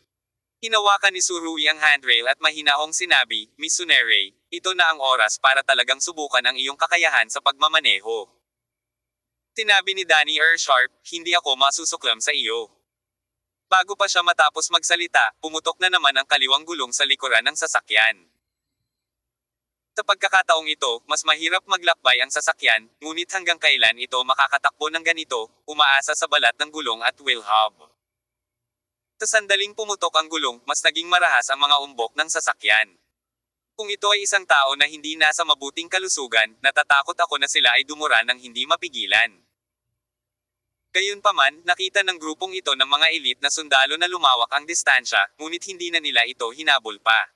Hinawakan ni Surui ang handrail at mahinahong sinabi, Miss Sunere, ito na ang oras para talagang subukan ang iyong kakayahan sa pagmamaneho. Sinabi ni Danny Sharp, hindi ako masusuklam sa iyo. Bago pa siya matapos magsalita, pumutok na naman ang kaliwang gulong sa likuran ng sasakyan. Sa pagkakataong ito, mas mahirap maglakbay ang sasakyan, ngunit hanggang kailan ito makakatakbo ng ganito, umaasa sa balat ng gulong at wheel hub. Sa sandaling pumutok ang gulong, mas naging marahas ang mga umbok ng sasakyan. Kung ito ay isang tao na hindi nasa mabuting kalusugan, natatakot ako na sila ay dumura ng hindi mapigilan. Gayunpaman, nakita ng grupong ito ng mga elite na sundalo na lumawak ang distansya, ngunit hindi na nila ito hinabol pa.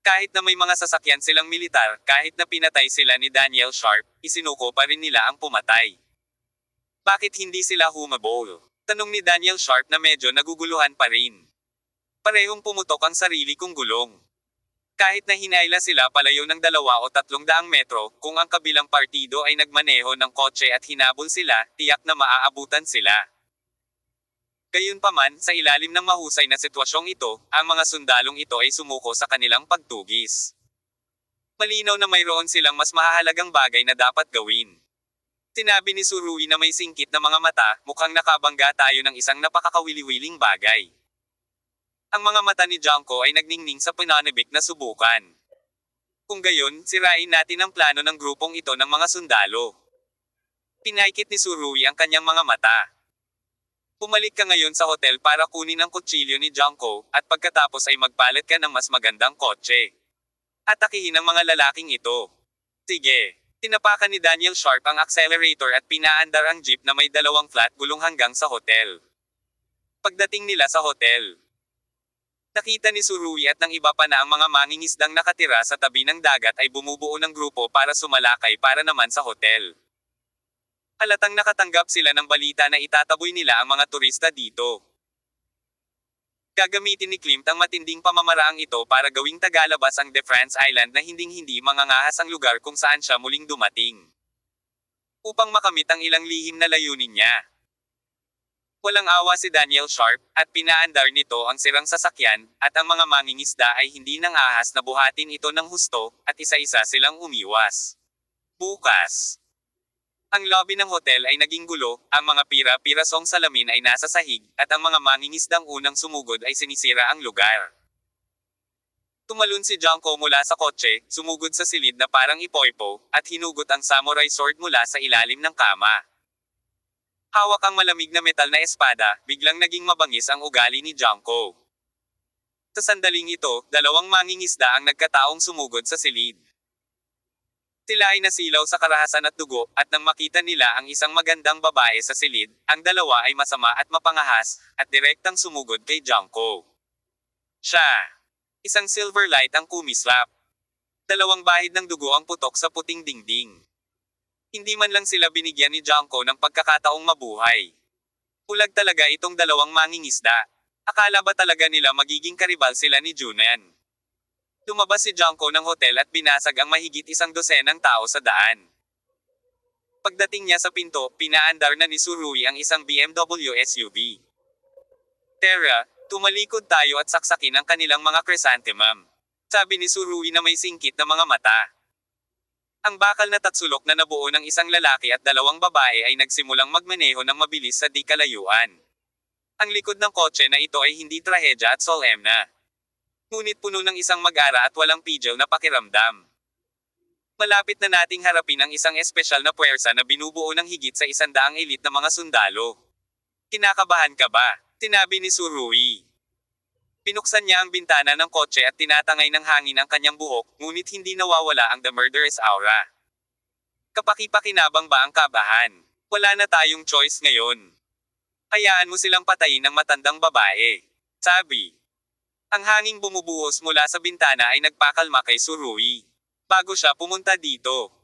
Kahit na may mga sasakyan silang militar, kahit na pinatay sila ni Daniel Sharp, isinuko pa rin nila ang pumatay. Bakit hindi sila humabol? Tanong ni Daniel Sharp na medyo naguguluhan pa rin. Parehong pumutok ang sarili kong gulong. Kahit na hinayla sila palayo ng 2 o 300 metro, kung ang kabilang partido ay nagmaneho ng kotse at hinabol sila, tiyak na maaabutan sila. Gayunpaman, sa ilalim ng mahusay na sitwasyong ito, ang mga sundalong ito ay sumuko sa kanilang pagtugis. Malinaw na mayroon silang mas mahahalagang bagay na dapat gawin. Sinabi ni Surui na may singkit na mga mata, mukhang nakabangga tayo ng isang napakakawili-wiling bagay. Ang mga mata ni Junko ay nagningning sa pananabik na subukan. Kung gayon, sirain natin ang plano ng grupong ito ng mga sundalo. Pinaikit ni Surui ang kanyang mga mata. Pumalik ka ngayon sa hotel para kunin ang kutsilyo ni Junko, at pagkatapos ay magpalit ka ng mas magandang kotse. Atakihin ang mga lalaking ito. Sige. Tinapakan ni Daniel Sharp ang accelerator at pinaandar ang jeep na may 2 flat gulong hanggang sa hotel. Pagdating nila sa hotel, Nakita ni Surui at ng iba pa na ang mga mangingisdang nakatira sa tabi ng dagat ay bumubuo ng grupo para sumalakay para naman sa hotel. Halatang nakatanggap sila ng balita na itataboy nila ang mga turista dito. Gagamitin ni Klimt ang matinding pamamaraang ito para gawing tagalabas ang De France Island na hinding-hindi mangangahas ang lugar kung saan siya muling dumating. Upang makamit ang ilang lihim na layunin niya. Walang awa si Daniel Sharp, at pinaandar nito ang sirang sasakyan, at ang mga mangingisda ay hindi nang ahas na buhatin ito ng husto, at isa-isa silang umiwas. Bukas. Ang lobby ng hotel ay naging gulo, ang mga pira-pirasong salamin ay nasa sahig, at ang mga mangingisdang unang sumugod ay sinisira ang lugar. Tumalon si Junko mula sa kotse, sumugod sa silid na parang ipoipo, at hinugot ang samurai sword mula sa ilalim ng kama. Hawak ang malamig na metal na espada, biglang naging mabangis ang ugali ni Junko. Sa sandaling ito, dalawang mangingisda ang nagkataong sumugod sa silid. Sila ay nasilaw sa karahasan at dugo, at nang makita nila ang isang magandang babae sa silid, ang dalawa ay masama at mapangahas, at direktang sumugod kay Junko. Siya. Isang silver light ang kumislap. Dalawang bahid ng dugo ang putok sa puting dingding. Hindi man lang sila binigyan ni Junko ng pagkakataong mabuhay. Pulag talaga itong dalawang mangingisda. Akala ba talaga nila magiging karibal sila ni Junan? Lumabas si Junko ng hotel at binasag ang mahigit 100 tao sa daan. Pagdating niya sa pinto, pinaandar na ni Surui ang isang BMW SUV. Tara, tumalikod tayo at saksakin ang kanilang mga chrysanthemum. Sabi ni Surui na may singkit na mga mata. Ang bakal na tatsulok na nabuo ng isang lalaki at dalawang babae ay nagsimulang magmaneho ng mabilis sa di kalayuan. Ang likod ng kotse na ito ay hindi trahedya at solemna. Ngunit puno ng isang mag-ara at walang pidyaw na pakiramdam. Malapit na nating harapin ang isang espesyal na puwersa na binubuo ng higit sa 100 elite na mga sundalo. Kinakabahan ka ba? Sinabi ni Surui. Pinuksan niya ang bintana ng kotse at tinatangay ng hangin ang kanyang buhok, ngunit hindi nawawala ang the murderous aura. Kapaki-pakinabang ba ang kabahan? Wala na tayong choice ngayon. Hayaan mo silang patayin ng matandang babae. Sabi. Ang hanging bumubuhos mula sa bintana ay nagpakalma kay Surui. Bago siya pumunta dito.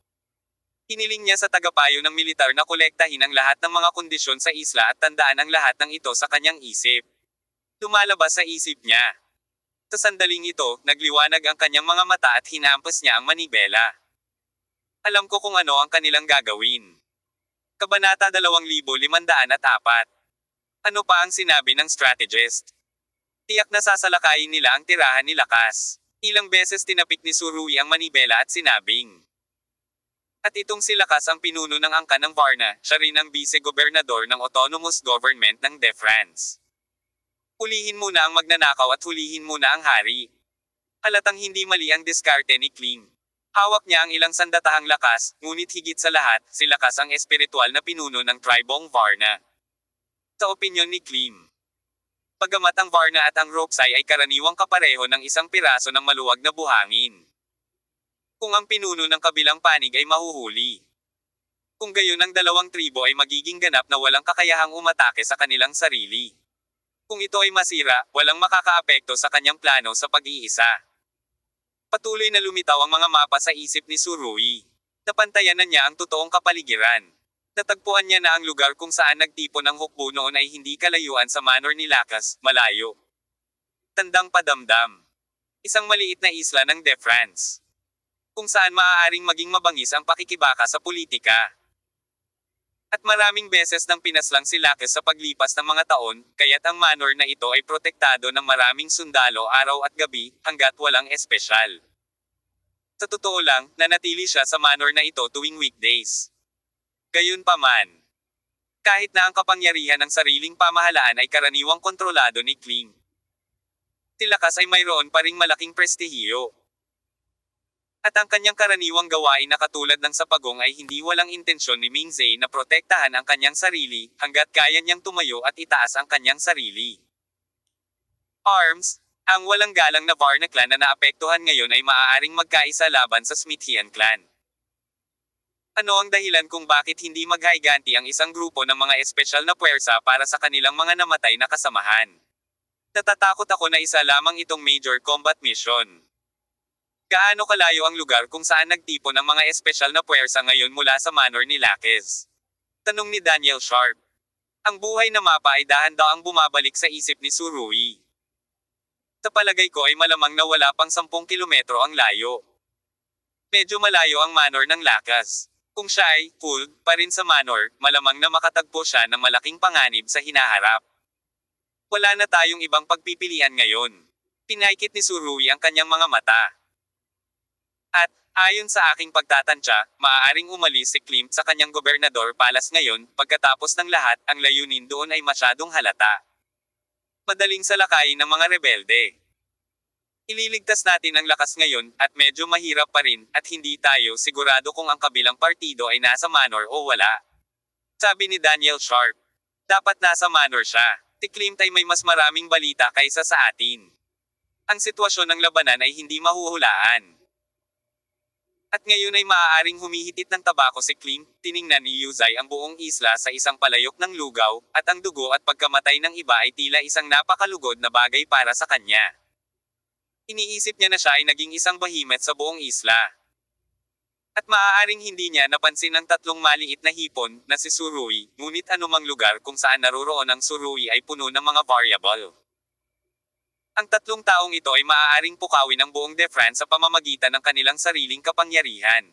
Hiniling niya sa tagapayo ng militar na kolektahin ang lahat ng mga kondisyon sa isla at tandaan ang lahat ng ito sa kanyang isip. Lumalabas sa isip niya. Sa sandaling ito, nagliwanag ang kanyang mga mata at hinampas niya ang manibela. Alam ko kung ano ang kanilang gagawin. Kabanata 2504. Ano pa ang sinabi ng strategist? Tiyak na sasalakayin nila ang tirahan ni Lakas. Ilang beses tinapik ni Surui ang manibela at sinabing. At itong si Lakas ang pinuno ng angkan ng Varna, siya rin ang vice-gobernador ng autonomous government ng De France. Hulihin muna ang magnanakaw at hulihin muna ang hari. Halatang hindi mali ang diskarte ni Kling. Hawak niya ang ilang sandatahang lakas, ngunit higit sa lahat, si Lakas ang espiritual na pinuno ng tribong Varna. Sa opinyon ni Kling. Pagamat ang Varna at ang Roksai ay karaniwang kapareho ng isang piraso ng maluwag na buhangin. Kung ang pinuno ng kabilang panig ay mahuhuli. Kung gayon ang dalawang tribo ay magiging ganap na walang kakayahang umatake sa kanilang sarili. Kung ito ay masira, walang makakaapekto sa kanyang plano sa pag-iisa. Patuloy na lumitaw ang mga mapa sa isip ni Surui. Napantayan na niya ang totoong kapaligiran. Natagpuan niya na ang lugar kung saan nagtipon ang hukbo noon ay hindi kalayuan sa manor ni Lakas, malayo. Tandang Padamdam. Isang maliit na isla ng De France. Kung saan maaaring maging mabangis ang pakikibaka sa politika. At maraming beses nang pinaslang si Lakas sa paglipas ng mga taon, kaya't ang manor na ito ay protektado ng maraming sundalo araw at gabi, hanggat walang espesyal. Sa totoo lang, nanatili siya sa manor na ito tuwing weekdays. Gayunpaman, kahit na ang kapangyarihan ng sariling pamahalaan ay karaniwang kontrolado ni Kling, si Lakas ay mayroon pa ring malaking prestihiyo. At ang kanyang karaniwang gawain na katulad ng sa pagong ay hindi walang intensyon ni Mingzei na protektahan ang kanyang sarili, hanggat kaya niyang tumayo at itaas ang kanyang sarili. Arms, ang walang galang na Varna clan na naapektuhan ngayon ay maaaring magkaisa laban sa Smithian clan. Ano ang dahilan kung bakit hindi maghaiganti ang isang grupo ng mga espesyal na puwersa para sa kanilang mga namatay na kasamahan? Natatakot ako na isa lamang itong major combat mission. Gaano kalayo ang lugar kung saan nagtipon ang mga espesyal na puwersa ngayon mula sa manor ni Laques? Tanong ni Daniel Sharp. Ang buhay na mapa ay dahan-daang bumabalik sa isip ni Surui. Sa palagay ko ay malamang na wala pang 10 kilometro ang layo. Medyo malayo ang manor ng Laques. Kung siya ay full pa rin sa manor, malamang na makatagpo siya ng malaking panganib sa hinaharap. Wala na tayong ibang pagpipilian ngayon. Pinaikit ni Surui ang kanyang mga mata. At, ayon sa aking pagtatansya, maaaring umalis si Klimt sa kanyang gobernador palace ngayon, pagkatapos ng lahat, ang layunin doon ay masyadong halata. Madaling salakayin ng mga rebelde. Ililigtas natin ang lakas ngayon, at medyo mahirap pa rin, at hindi tayo sigurado kung ang kabilang partido ay nasa manor o wala. Sabi ni Daniel Sharp. Dapat nasa manor siya. Si Klimt ay may mas maraming balita kaysa sa atin. Ang sitwasyon ng labanan ay hindi mahuhulaan. At ngayon ay maaaring humihitit ng tabako si Klimt, tiningnan ni Yuzay ang buong isla sa isang palayok ng lugaw, at ang dugo at pagkamatay ng iba ay tila isang napakalugod na bagay para sa kanya. Iniisip niya na siya ay naging isang behemoth sa buong isla. At maaaring hindi niya napansin ang tatlong maliit na hipon, na si Surui, ngunit anumang lugar kung saan naroroon ang Surui ay puno ng mga variable. Ang tatlong taong ito ay maaaring pukawin ang buong DeFrance sa pamamagitan ng kanilang sariling kapangyarihan.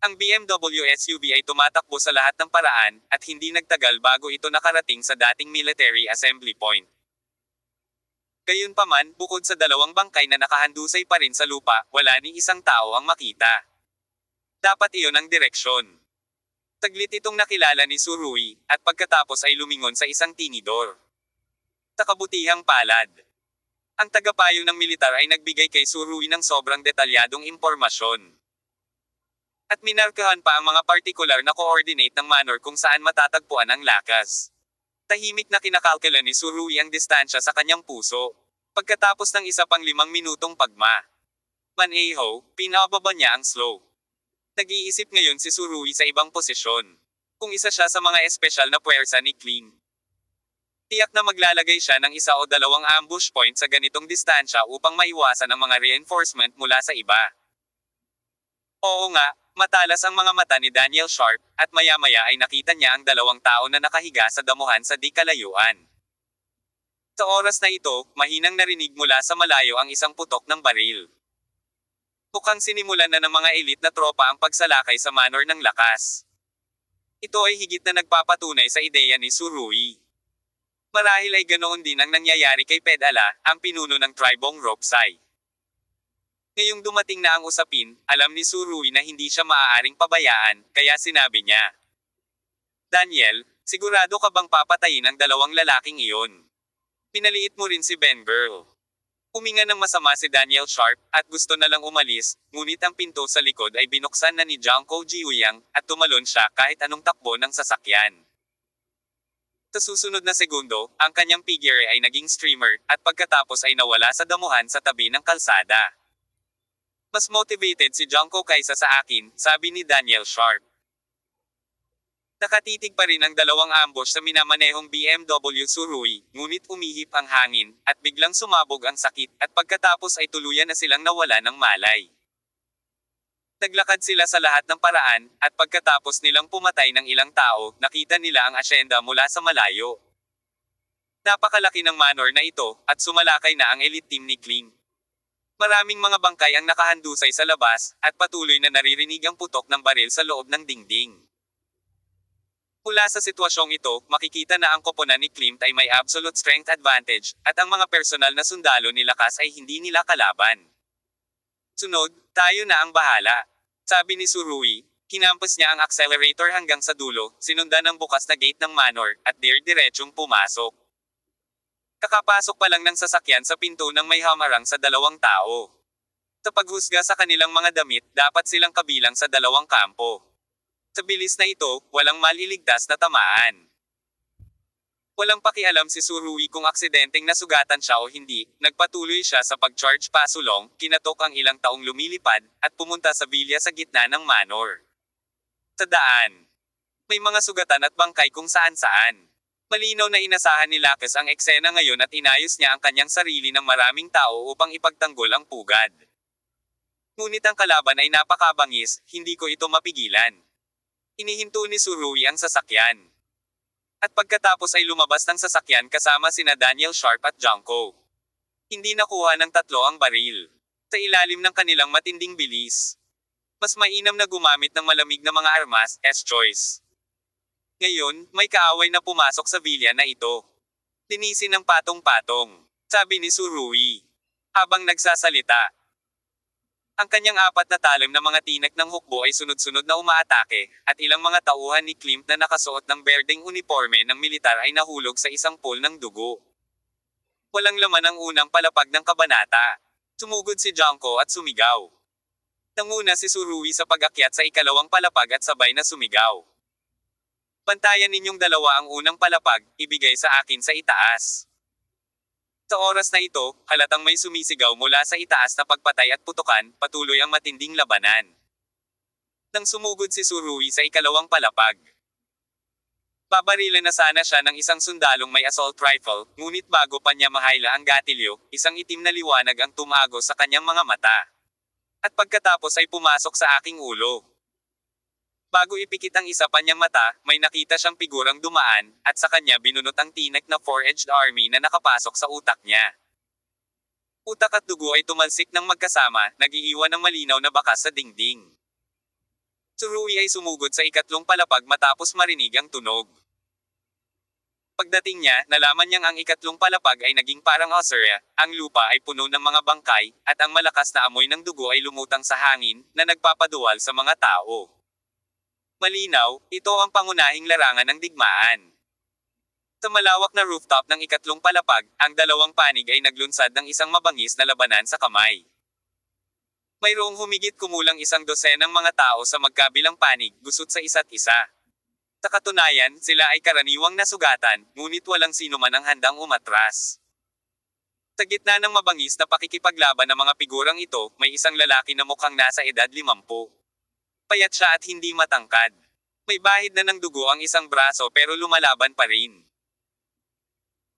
Ang BMW SUV ay tumatakbo sa lahat ng paraan, at hindi nagtagal bago ito nakarating sa dating military assembly point. Gayunpaman, bukod sa dalawang bangkay na nakahandusay pa rin sa lupa, wala ni isang tao ang makita. Dapat iyon ang direksyon. Saglit itong nakilala ni Surui, at pagkatapos ay lumingon sa isang tinidor. Sa kabutihang palad. Ang tagapayo ng militar ay nagbigay kay Surui ng sobrang detalyadong impormasyon. At minarkahan pa ang mga partikular na coordinate ng manor kung saan matatagpuan ang Laques. Tahimik na kinakalkula ni Surui ang distansya sa kanyang puso. Pagkatapos ng isa pang 5 minutong pagma. Maneho, pinababa niya ang slow. Nag-iisip ngayon si Surui sa ibang posisyon. Kung isa siya sa mga espesyal na puwersa ni Klimt. Tiyak na maglalagay siya ng 1 o 2 ambush point sa ganitong distansya upang maiwasan ang mga reinforcement mula sa iba. Oo nga, matalas ang mga mata ni Daniel Sharp, at maya-maya ay nakita niya ang 2 tao na nakahiga sa damuhan sa di kalayuan. Sa oras na ito, mahinang narinig mula sa malayo ang isang putok ng baril. Mukhang sinimulan na ng mga elite na tropa ang pagsalakay sa manor ng Laques. Ito ay higit na nagpapatunay sa ideya ni Surui. Marahil ay ganoon din ang nangyayari kay Pedala, ang pinuno ng tribong Ropsai. Ngayong dumating na ang usapin, alam ni Surui na hindi siya maaaring pabayaan, kaya sinabi niya. Daniel, sigurado ka bang papatayin ang 2 lalaking iyon? Pinaliit mo rin si Ben Girl. Huminga ng masama si Daniel Sharp, at gusto na lang umalis, ngunit ang pinto sa likod ay binuksan na ni Jiangko Jiuyang, at tumalon siya kahit anong takbo ng sasakyan. Sa susunod na segundo, ang kanyang figure ay naging streamer, at pagkatapos ay nawala sa damuhan sa tabi ng kalsada. Mas motivated si Jiangko kaysa sa akin, sabi ni Daniel Sharp. Nakatitig pa rin ang 2 ambush sa minamanehong BMW Surui, ngunit umihip ang hangin, at biglang sumabog ang sakit, at pagkatapos ay tuluyan na silang nawala ng malay. Naglakad sila sa lahat ng paraan, at pagkatapos nilang pumatay ng ilang tao, nakita nila ang asyenda mula sa malayo. Napakalaki ng manor na ito, at sumalakay na ang elite team ni Klimt. Maraming mga bangkay ang nakahandusay sa labas, at patuloy na naririnig ang putok ng baril sa loob ng dingding. Mula sa sitwasyong ito, makikita na ang koponan ni Klimt ay may absolute strength advantage, at ang mga personal na sundalo ni Lakas ay hindi nila kalaban. Sunod, tayo na ang bahala. Sabi ni Surui, hinampas niya ang accelerator hanggang sa dulo, sinundan ng bukas na gate ng manor, at diretsong pumasok. Kakapasok pa lang ng sasakyan sa pinto nang may hamarang sa 2 tao. Sa paghusga sa kanilang mga damit, dapat silang kabilang sa 2 kampo. Sa bilis na ito, walang maliligtas na tamaan. Walang pakialam si Surui kung aksidenteng nasugatan siya o hindi, nagpatuloy siya sa pag-charge pasulong, kinatok ang ilang taong lumilipad, at pumunta sa bilya sa gitna ng manor. Sa daan, may mga sugatan at bangkay kung saan-saan. Malinaw na inasahan ni Lakas ang eksena ngayon at inayos niya ang kanyang sarili ng maraming tao upang ipagtanggol ang pugad. Ngunit ang kalaban ay napakabangis, hindi ko ito mapigilan. Inihinto ni Tsuruowi ang sasakyan. At pagkatapos ay lumabas ng sasakyan kasama sina Daniel Sharp at Junko. Hindi nakuha ng tatlo ang baril. Sa ilalim ng kanilang matinding bilis. Mas mainam na gumamit ng malamig na mga armas, S-choice. Ngayon, may kaaway na pumasok sa villa na ito. Linisin ng patong-patong, sabi ni Tsuruowi. Habang nagsasalita. Ang kanyang apat na talim na mga tinak ng hukbo ay sunod-sunod na umaatake, at ilang mga tauhan ni Klimt na nakasuot ng berdeng uniforme ng militar ay nahulog sa isang pool ng dugo. Walang laman ang unang palapag ng kabanata. Sumugod si Junko at sumigaw. Nanguna si Tsuruowi sa pag-akyat sa ikalawang palapag at sabay na sumigaw. Bantayan ninyong dalawa ang unang palapag, ibigay sa akin sa itaas. Sa oras na ito, halatang may sumisigaw mula sa itaas na pagpatay at putukan, patuloy ang matinding labanan. Nang sumugod si Tsuruowi sa ikalawang palapag. Babarilan na sana siya ng isang sundalong may assault rifle, ngunit bago pa niya mahayla ang gatilyo, isang itim na liwanag ang tumago sa kanyang mga mata. At pagkatapos ay pumasok sa aking ulo. Bago ipikit ang isa pa niyang mata, may nakita siyang figurang dumaan, at sa kanya binunot ang tinak na four-edged army na nakapasok sa utak niya. Utak at dugo ay tumalsik ng magkasama, nag-iiwan ng malinaw na bakas sa dingding. Tsuruowi ay sumugod sa ikatlong palapag matapos marinig ang tunog. Pagdating niya, nalaman niyang ang ikatlong palapag ay naging parang osera, ang lupa ay puno ng mga bangkay, at ang malakas na amoy ng dugo ay lumutang sa hangin, na nagpapaduwal sa mga tao. Malinaw, ito ang pangunahing larangan ng digmaan. Sa malawak na rooftop ng ikatlong palapag, ang dalawang panig ay naglunsad ng isang mabangis na labanan sa kamay. Mayroong humigit kumulang 100 mga tao sa magkabilang panig, gusot sa isa't isa. Sa katunayan, sila ay karaniwang nasugatan, ngunit walang sino man ang handang umatras. Sa gitna ng mabangis na pakikipaglaban ng mga figurang ito, may isang lalaki na mukhang nasa edad 50. Payat siya at hindi matangkad. May bahid na ng dugo ang isang braso pero lumalaban pa rin.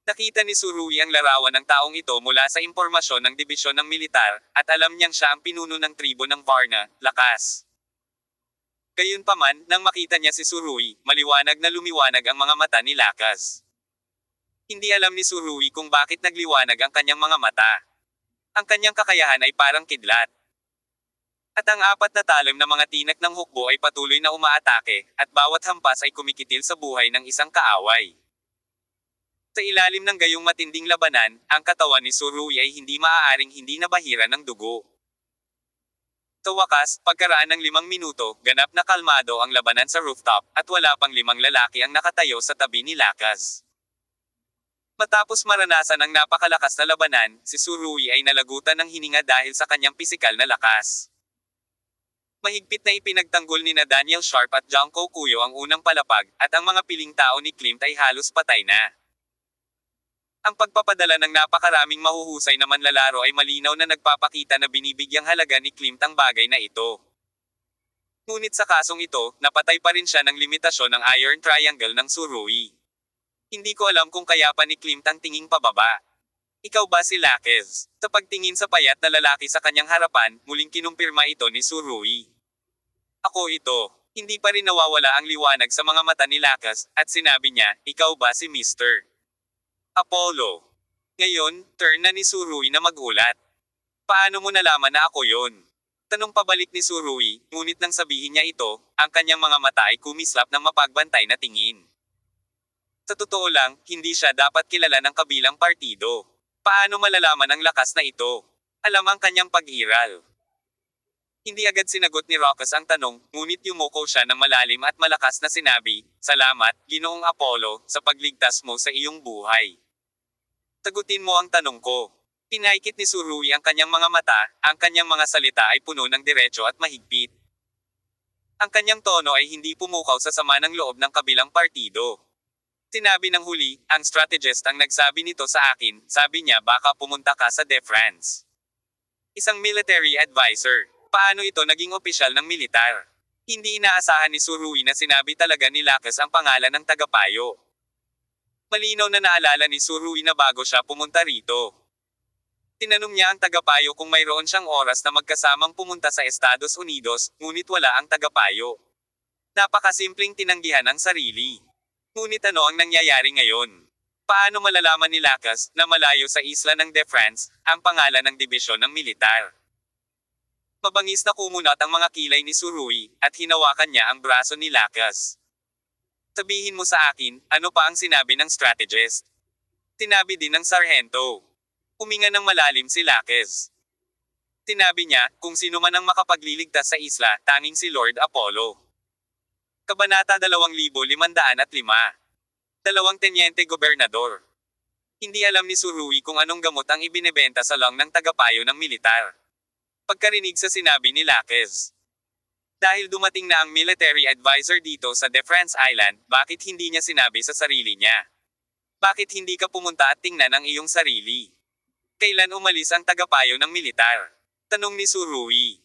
Nakita ni Tsuruowi ang larawan ng taong ito mula sa impormasyon ng dibisyon ng militar, at alam niyang siya ang pinuno ng tribo ng Varna, Lakas. Gayunpaman, nang makita niya si Tsuruowi, maliwanag na lumiwanag ang mga mata ni Lakas. Hindi alam ni Tsuruowi kung bakit nagliwanag ang kanyang mga mata. Ang kanyang kakayahan ay parang kidlat. At ang apat na talim na mga tinak ng hukbo ay patuloy na umaatake, at bawat hampas ay kumikitil sa buhay ng isang kaaway. Sa ilalim ng gayong matinding labanan, ang katawan ni Tsuruowi ay hindi maaaring hindi nabahira ng dugo. Sa wakas, pagkaraan ng 5 minuto, ganap na kalmado ang labanan sa rooftop, at wala pang 5 lalaki ang nakatayo sa tabi ni Lakas. Matapos maranasan ang napakalakas na labanan, si Tsuruowi ay nalagutan ng hininga dahil sa kanyang pisikal na lakas. Mahigpit na ipinagtanggol ni Daniel Sharp at Junko Kuyo ang unang palapag, at ang mga piling tao ni Klimt ay halos patay na. Ang pagpapadala ng napakaraming mahuhusay na manlalaro ay malinaw na nagpapakita na binibigyang halaga ni Klimt ang bagay na ito. Ngunit sa kasong ito, napatay pa rin siya ng limitasyon ng Iron Triangle ng Tsuruowi. Hindi ko alam kung kaya pa ni Klimt ang tinging pababa. Ikaw ba si Lakas? Sa pagtingin sa payat na lalaki sa kanyang harapan, muling kinumpirma ito ni Tsuruowi. Ako ito. Hindi pa rin nawawala ang liwanag sa mga mata ni Lakas, at sinabi niya, ikaw ba si Mr. Apollo? Ngayon, turn na ni Tsuruowi na magulat. Paano mo nalaman na ako yon? Tanong pabalik ni Tsuruowi, ngunit nang sabihin niya ito, ang kanyang mga mata ay kumislap ng mapagbantay na tingin. Sa totoo lang, hindi siya dapat kilala ng kabilang partido. Paano malalaman ang lakas na ito? Alam ang kanyang pag-iral. Hindi agad sinagot ni Rokas ang tanong, ngunit yumuko siya ng malalim at malakas na sinabi, salamat, Ginoong Apollo, sa pagligtas mo sa iyong buhay. Sagutin mo ang tanong ko. Pinaikit ni Tsuruowi ang kanyang mga mata, ang kanyang mga salita ay puno ng diretso at mahigpit. Ang kanyang tono ay hindi pumukaw sa sama ng loob ng kabilang partido. Sinabi ng huli, ang strategist ang nagsabi nito sa akin, sabi niya baka pumunta ka sa De France. Isang military advisor. Paano ito naging opisyal ng militar? Hindi inaasahan ni Tsuruowi na sinabi talaga ni Lakas ang pangalan ng tagapayo. Malinaw na naalala ni Surui na bago siya pumunta rito. Tinanong niya ang tagapayo kung mayroon siyang oras na magkasamang pumunta sa Estados Unidos, ngunit wala ang tagapayo. Napakasimpleng tinanggihan ang sarili. Ngunit ano ang nangyayari ngayon? Paano malalaman ni Lakas na malayo sa isla ng De France ang pangalan ng dibisyon ng militar? Mabangis na kumunat ang mga kilay ni Surui at hinawakan niya ang braso ni Lakas. Sabihin mo sa akin, ano pa ang sinabi ng strategist? Tinabi din ng sarhento. Huminga ng malalim si Lakas. Tinabi niya, kung sino man ang makapagliligtas sa isla, tanging si Lord Apollo. Kabanata 2505. Dalawang tenyente gobernador. Hindi alam ni Surui kung anong gamot ang ibinebenta sa lang ng tagapayo ng militar. Pagkarinig sa sinabi ni Lakas. Dahil dumating na ang military advisor dito sa De France Island, bakit hindi niya sinabi sa sarili niya? Bakit hindi ka pumunta at tingnan ang iyong sarili? Kailan umalis ang tagapayo ng militar? Tanong ni Surui.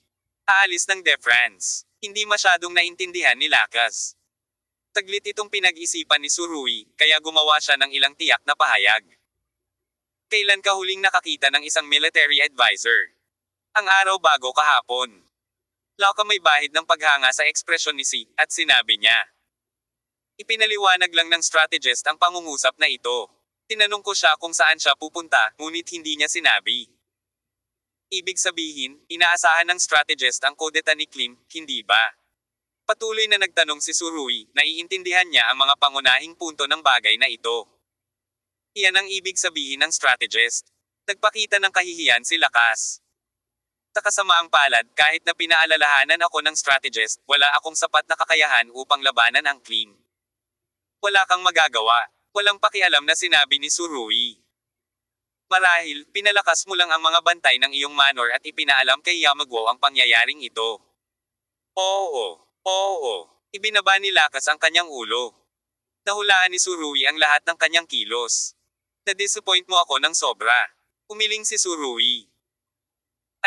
Aalis ng De France. Hindi masyadong naintindihan ni Lakas. Taglit itong pinag-isipan ni Surui, kaya gumawa siya ng ilang tiyak na pahayag. Kailan ka huling nakakita ng isang military advisor? Ang araw bago kahapon. Lauka may bahid ng paghanga sa ekspresyon ni Si, at sinabi niya. Ipinaliwanag lang ng strategist ang pangungusap na ito. Tinanong ko siya kung saan siya pupunta, ngunit hindi niya sinabi. Ibig sabihin, inaasahan ng strategist ang kudeta ni Klim, hindi ba? Patuloy na nagtanong si Surui, naiintindihan niya ang mga pangunahing punto ng bagay na ito. Iyan ang ibig sabihin ng strategist. Nagpakita ng kahihiyan si Lakas. Sa kasamaang palad, kahit na pinaalalahanan ako ng strategist, wala akong sapat na kakayahan upang labanan ang Klim. Wala kang magagawa. Walang pakialam na sinabi ni Surui. Marahil, pinalakas mo lang ang mga bantay ng iyong manor at ipinaalam kay Yamaguo ang pangyayaring ito. Oo. Ibinaba ni Lakas ang kanyang ulo. Nahulaan ni Surui ang lahat ng kanyang kilos. Na-disappoint mo ako ng sobra. Umiling si Surui.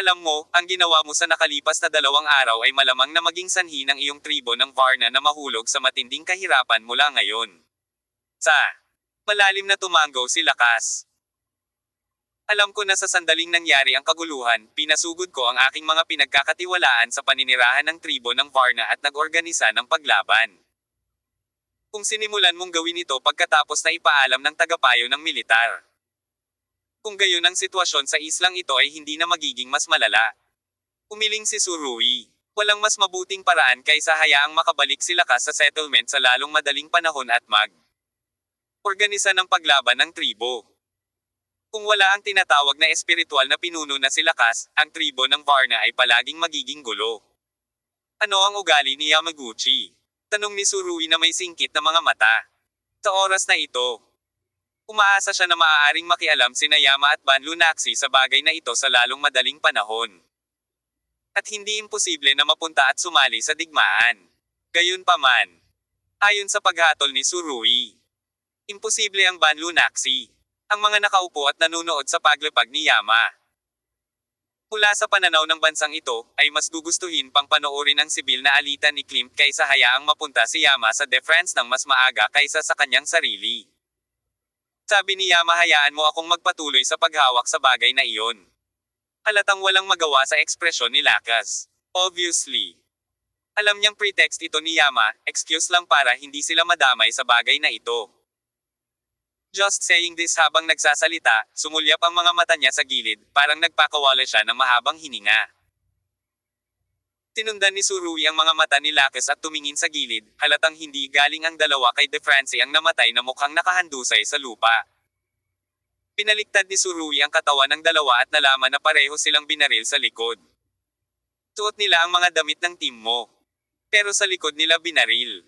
Alam mo, ang ginawa mo sa nakalipas na 2 araw ay malamang na maging sanhi ng iyong tribo ng Varna na mahulog sa matinding kahirapan mula ngayon. Malalim na tumanggaw si Lakas. Alam ko na sa sandaling nangyari ang kaguluhan, pinasugod ko ang aking mga pinagkakatiwalaan sa paninirahan ng tribo ng Varna at nag-organisa ng paglaban. Kung sinimulan mong gawin ito pagkatapos na ipaalam ng tagapayo ng militar. Kung gayon ang sitwasyon sa islang ito ay hindi na magiging mas malala. Umiling si Surui. Walang mas mabuting paraan kaysa hayaang makabalik si Lakas sa settlement sa lalong madaling panahon at organisa ng paglaban ng tribo. Kung wala ang tinatawag na espiritual na pinuno na si Lakas, ang tribo ng Varna ay palaging magiging gulo. Ano ang ugali ni Yamaguchi? Tanong ni Surui na may singkit na mga mata. Sa oras na ito, umaasa siya na maaaring makialam sina Yama at Banlu Naxi sa bagay na ito sa lalong madaling panahon. At hindi imposible na mapunta at sumali sa digmaan. Gayunpaman, ayon sa paghatol ni Surui, imposible ang Banlu Naxi, ang mga nakaupo at nanunood sa paglapag ni Yama. Mula sa pananaw ng bansang ito, ay mas gugustuhin pang panoorin ang sibil na alitan ni Klimt kaysa hayaang mapunta si Yama sa De France ng mas maaga kaysa sa kanyang sarili. Sabi ni Yama, hayaan mo akong magpatuloy sa paghawak sa bagay na iyon. Halatang walang magawa sa ekspresyon ni Lakas. Obviously. Alam niyang pretext ito ni Yama, excuse lang para hindi sila madamay sa bagay na ito. Just saying this habang nagsasalita, sumulyap ang mga mata niya sa gilid, parang nagpakawala siya ng mahabang hininga. Tinundan ni Surui ang mga mata ni Lakas at tumingin sa gilid, halatang hindi galing ang dalawa kay De France ang namatay na mukhang nakahandusay sa lupa. Pinaliktad ni Surui ang katawan ng dalawa at nalaman na pareho silang binaril sa likod. Suot nila ang mga damit ng team mo. Pero sa likod nila binaril.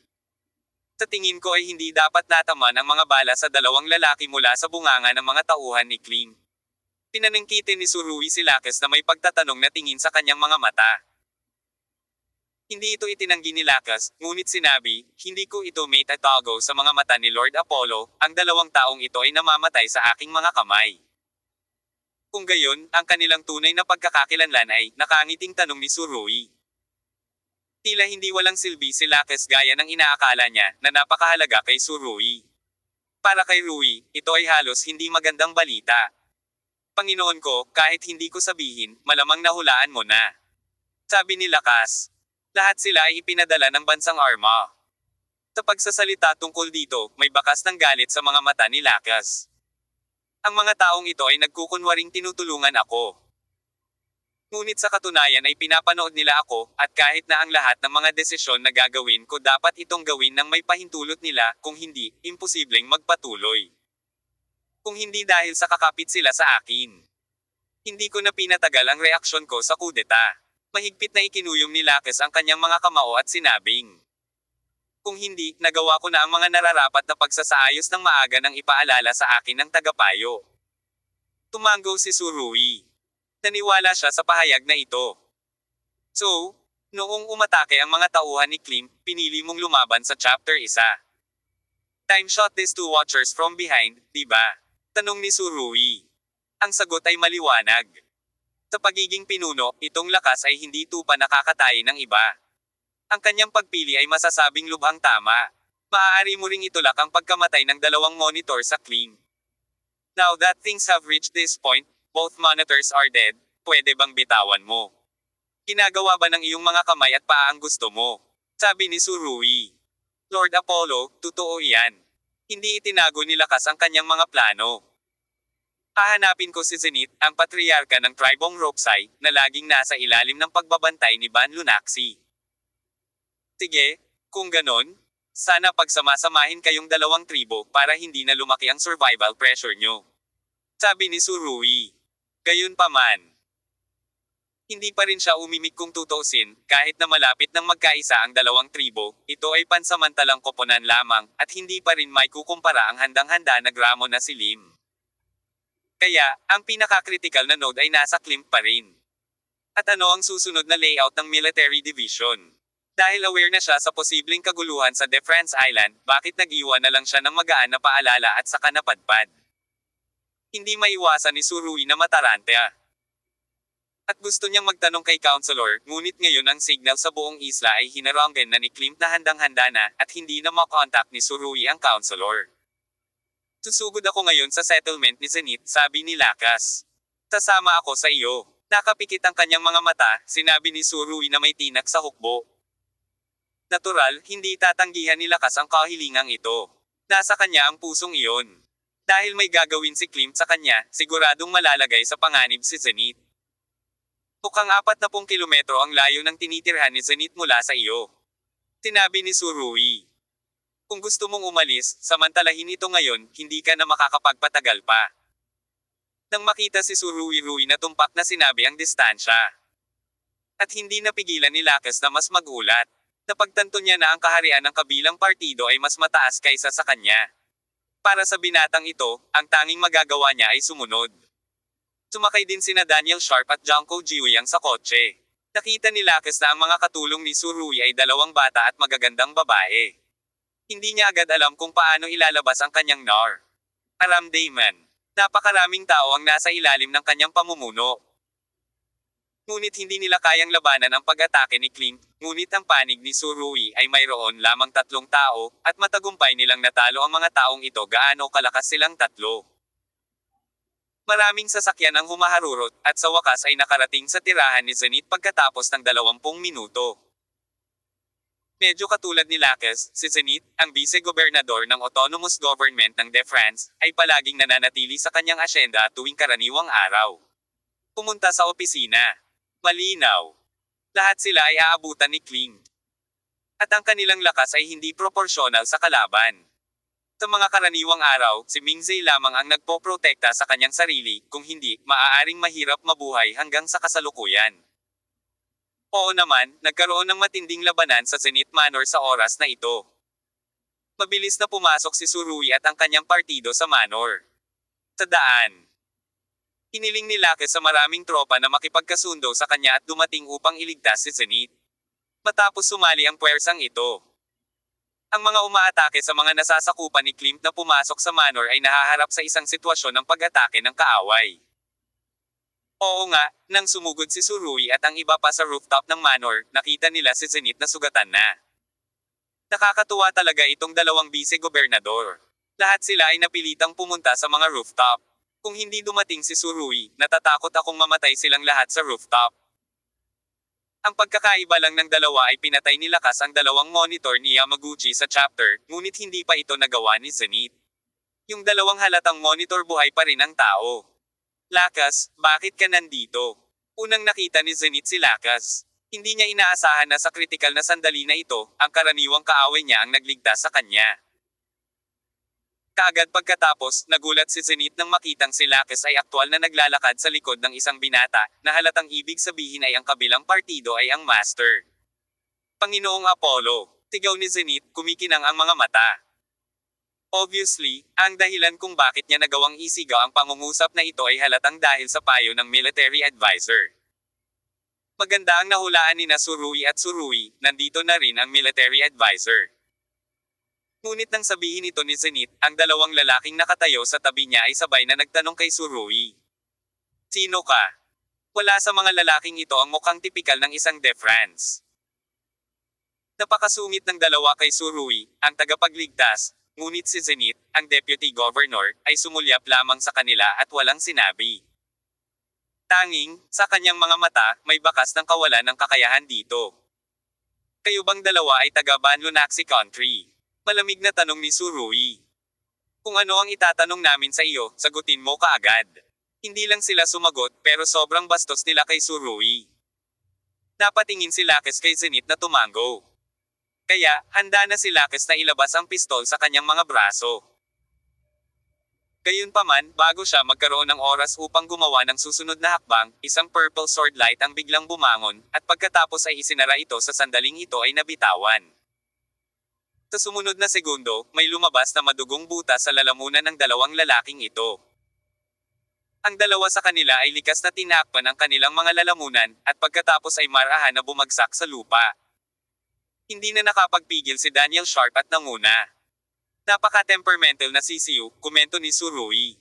Sa tingin ko ay hindi dapat nataman ang mga bala sa 2 lalaki mula sa bunganga ng mga tauhan ni Klim. Pinanangkitin ni Surui si Lakas na may pagtatanong na tingin sa kanyang mga mata. Hindi ito itinanggi ni Lakas, ngunit sinabi, hindi ko ito maitatago sa mga mata ni Lord Apollo, ang 2 taong ito ay namamatay sa aking mga kamay. Kung gayon, ang kanilang tunay na pagkakakilanlan ay, nakangiting tanong ni Surui. Tila hindi walang silbi si Lakas gaya ng inaakala niya, na napakahalaga kay Surui. Para kay Rui, ito ay halos hindi magandang balita. Panginoon ko, kahit hindi ko sabihin, malamang nahulaan mo na. Sabi ni Lakas. Lahat sila ay ipinadala ng bansang Arma. Sa pagsasalita tungkol dito, may bakas ng galit sa mga mata ni Lakas. Ang mga taong ito ay nagkukunwaring tinutulungan ako. Ngunit sa katunayan ay pinapanood nila ako, at kahit na ang lahat ng mga desisyon na gagawin ko dapat itong gawin ng may pahintulot nila, kung hindi, imposibleng magpatuloy. Kung hindi dahil sa kakapit sila sa akin. Hindi ko na pinatagal ang reaksyon ko sa kudeta. Mahigpit na ikinuyom ni Lakas ang kanyang mga kamao at sinabing. Kung hindi, nagawa ko na ang mga nararapat na pagsasaayos ng maaga nang ipaalala sa akin ng tagapayo. Tumango si Surui. Naniwala siya sa pahayag na ito. So, noong umatake ang mga tauhan ni Klim, pinili mong lumaban sa chapter 1. Time shot these two watchers from behind, diba? Tanong ni Surui. Ang sagot ay maliwanag. Sa pagiging pinuno, itong Lakas ay hindi tupa nakakatay ng iba. Ang kanyang pagpili ay masasabing lubhang tama. Maaari mo ring itulak ang pagkamatay ng dalawang monitor sa Klim. Now that things have reached this point, both monitors are dead, pwede bang bitawan mo? Ginagawa ba ng iyong mga kamay at paa ang gusto mo? Sabi ni Surui. Lord Apollo, totoo iyan. Hindi itinago ni Lakas ang kanyang mga plano. Hahanapin ko si Zenith, ang patriarka ng tribong Ropsai, na laging nasa ilalim ng pagbabantay ni Ban Lunaxi. Sige, kung ganon, sana pagsamasamahin kayong dalawang tribo para hindi na lumaki ang survival pressure nyo. Sabi ni Surui. Gayunpaman, hindi pa rin siya umimik kung tutuusin, kahit na malapit ng magkaisa ang dalawang tribo, ito ay pansamantalang koponan lamang, at hindi pa rin may kukumpara ang handang-handa na gramo na si Lim. Kaya, ang pinaka-critical na node ay nasa Klim pa rin. At ano ang susunod na layout ng military division? Dahil aware na siya sa posibleng kaguluhan sa Defense Island, bakit nag-iwan na lang siya ng magaan na paalala at saka napadpad? Hindi maiwasan ni Surui na matarante. At gusto niyang magtanong kay Counselor, ngunit ngayon ang signal sa buong isla ay hinaranggan na ni Klimt na handang-handa na, at hindi na makontak ni Surui ang Counselor. Susugod ako ngayon sa settlement ni Zenith, sabi ni Lakas. Sasama ako sa iyo. Nakapikit ang kanyang mga mata, sinabi ni Surui na may tinak sa hukbo. Natural, hindi tatanggihan ni Lakas ang kahilingang ito. Nasa kanya ang pusong iyon. Dahil may gagawin si Klimt sa kanya, siguradong malalagay sa panganib si Zenith. Mukhang 40 kilometro ang layo ng tinitirhan ni Zenith mula sa iyo. Sinabi ni Surui. Kung gusto mong umalis, samantalahin ito ngayon, hindi ka na makakapagpatagal pa. Nang makita si Surui na tumpak na sinabi ang distansya. At hindi napigilan ni Lakas na mas magulat. Napagtanto niya na ang kaharian ng kabilang partido ay mas mataas kaysa sa kanya. Para sa binatang ito, ang tanging magagawa niya ay sumunod. Sumakay din sina Daniel Sharp at Junko Jiuyang sa kotse. Nakita ni Lakas na ang mga katulong ni Surui ay dalawang bata at magagandang babae. Hindi niya agad alam kung paano ilalabas ang kanyang NAR. Aramdaman. Napakaraming tao ang nasa ilalim ng kanyang pamumuno. Ngunit hindi nila kayang labanan ang pag-atake ni Klimt, ngunit ang panig ni Surui ay mayroon lamang 3 tao, at matagumpay nilang natalo ang mga taong ito gaano kalakas silang 3. Maraming sasakyan ang humaharurot, at sa wakas ay nakarating sa tirahan ni Zenith pagkatapos ng 20 minuto. Medyo katulad ni Lakas, si Zenith, ang vice-gobernador ng Autonomous Government ng De France, ay palaging nananatili sa kanyang asyenda tuwing karaniwang araw. Pumunta sa opisina. Malinaw. Lahat sila ay aabutan ni Klimt. At ang kanilang lakas ay hindi proporsyonal sa kalaban. Sa mga karaniwang araw, si Mingzei lamang ang nagpoprotekta sa kanyang sarili, kung hindi, maaaring mahirap mabuhay hanggang sa kasalukuyan. Oo naman, nagkaroon ng matinding labanan sa Zenith Manor sa oras na ito. Mabilis na pumasok si Surui at ang kanyang partido sa Manor. Sa daan. Hiniling ni Lakas sa maraming tropa na makipagkasundo sa kanya at dumating upang iligtas si Zenith. Matapos sumali ang puwersang ito. Ang mga umaatake sa mga nasasakupan ni Klimt na pumasok sa Manor ay nahaharap sa isang sitwasyon ng pag-atake ng kaaway. Oo nga, nang sumugod si Surui at ang iba pa sa rooftop ng Manor, nakita nila si Zenith na sugatan na. Nakakatuwa talaga itong dalawang vice-gobernador. Lahat sila ay napilitang pumunta sa mga rooftop. Kung hindi dumating si Tsurui, natatakot akong mamatay silang lahat sa rooftop. Ang pagkakaiba lang ng dalawa ay pinatay ni Lakas ang dalawang monitor ni Yamaguchi sa chapter, ngunit hindi pa ito nagawa ni Zenith. Yung dalawang halatang monitor buhay pa rin ang tao. Lakas, bakit ka nandito? Unang nakita ni Zenith si Lakas. Hindi niya inaasahan na sa kritikal na sandali na ito, ang karaniwang kaaway niya ang nagligtas sa kanya. Kaagad pagkatapos, nagulat si Zenith nang makitang si Lakas ay aktwal na naglalakad sa likod ng isang binata, na halatang ibig sabihin ay ang kabilang partido ay ang Master. Panginoong Apollo, sigaw ni Zenith, kumikinang ang mga mata. Obviously, ang dahilan kung bakit niya nagawang isigaw ang pangungusap na ito ay halatang dahil sa payo ng military advisor. Maganda ang nahulaan ni Tsurui at Tsurui, nandito na rin ang military advisor. Ngunit nang sabihin ito ni Zenith, ang dalawang lalaking nakatayo sa tabi niya ay sabay na nagtanong kay Tsurui. Sino ka? Wala sa mga lalaking ito ang mukhang tipikal ng isang defense. Napakasungit ng dalawa kay Tsurui, ang tagapagligtas, ngunit si Zenith, ang deputy governor, ay sumulyap lamang sa kanila at walang sinabi. Tanging, sa kanyang mga mata, may bakas ng kawalan ng kakayahan dito. Kayo bang dalawa ay taga Banlunaxi Country? Malamig na tanong ni Tsurui. Kung ano ang itatanong namin sa iyo, sagutin mo kaagad. Hindi lang sila sumagot, pero sobrang bastos nila kay Tsurui. Napatingin si Lakas kay Zenith na tumango. Kaya, handa na si Lakas na ilabas ang pistol sa kanyang mga braso. Gayunpaman, bago siya magkaroon ng oras upang gumawa ng susunod na hakbang, isang purple sword light ang biglang bumangon, at pagkatapos ay isinara ito sa sandaling ito ay nabitawan. Sa sumunod na segundo, may lumabas na madugong butas sa lalamunan ng dalawang lalaking ito. Ang dalawa sa kanila ay likas na tinakpan ang kanilang mga lalamunan, at pagkatapos ay marahan na bumagsak sa lupa. Hindi na nakapagpigil si Daniel Sharp at nanguna. Napaka-temperamental na sisiyo, komento ni Tsurui.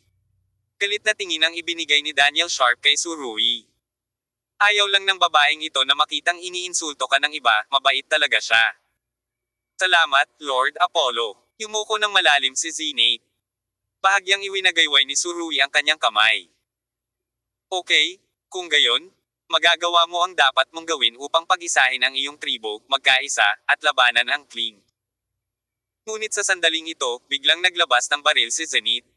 Galit na tingin ang ibinigay ni Daniel Sharp kay Tsurui. Ayaw lang ng babaeng ito na makitang iniinsulto ka ng iba, mabait talaga siya. Salamat, Lord Apollo. Yumuko ng malalim si Zenith. Bahagyang iwinagayway ni Tsurui ang kanyang kamay. Okay, kung gayon, magagawa mo ang dapat mong gawin upang pag-isahin ang iyong tribo, magkaisa, at labanan ang Kling. Ngunit sa sandaling ito, biglang naglabas ng baril si Zenith.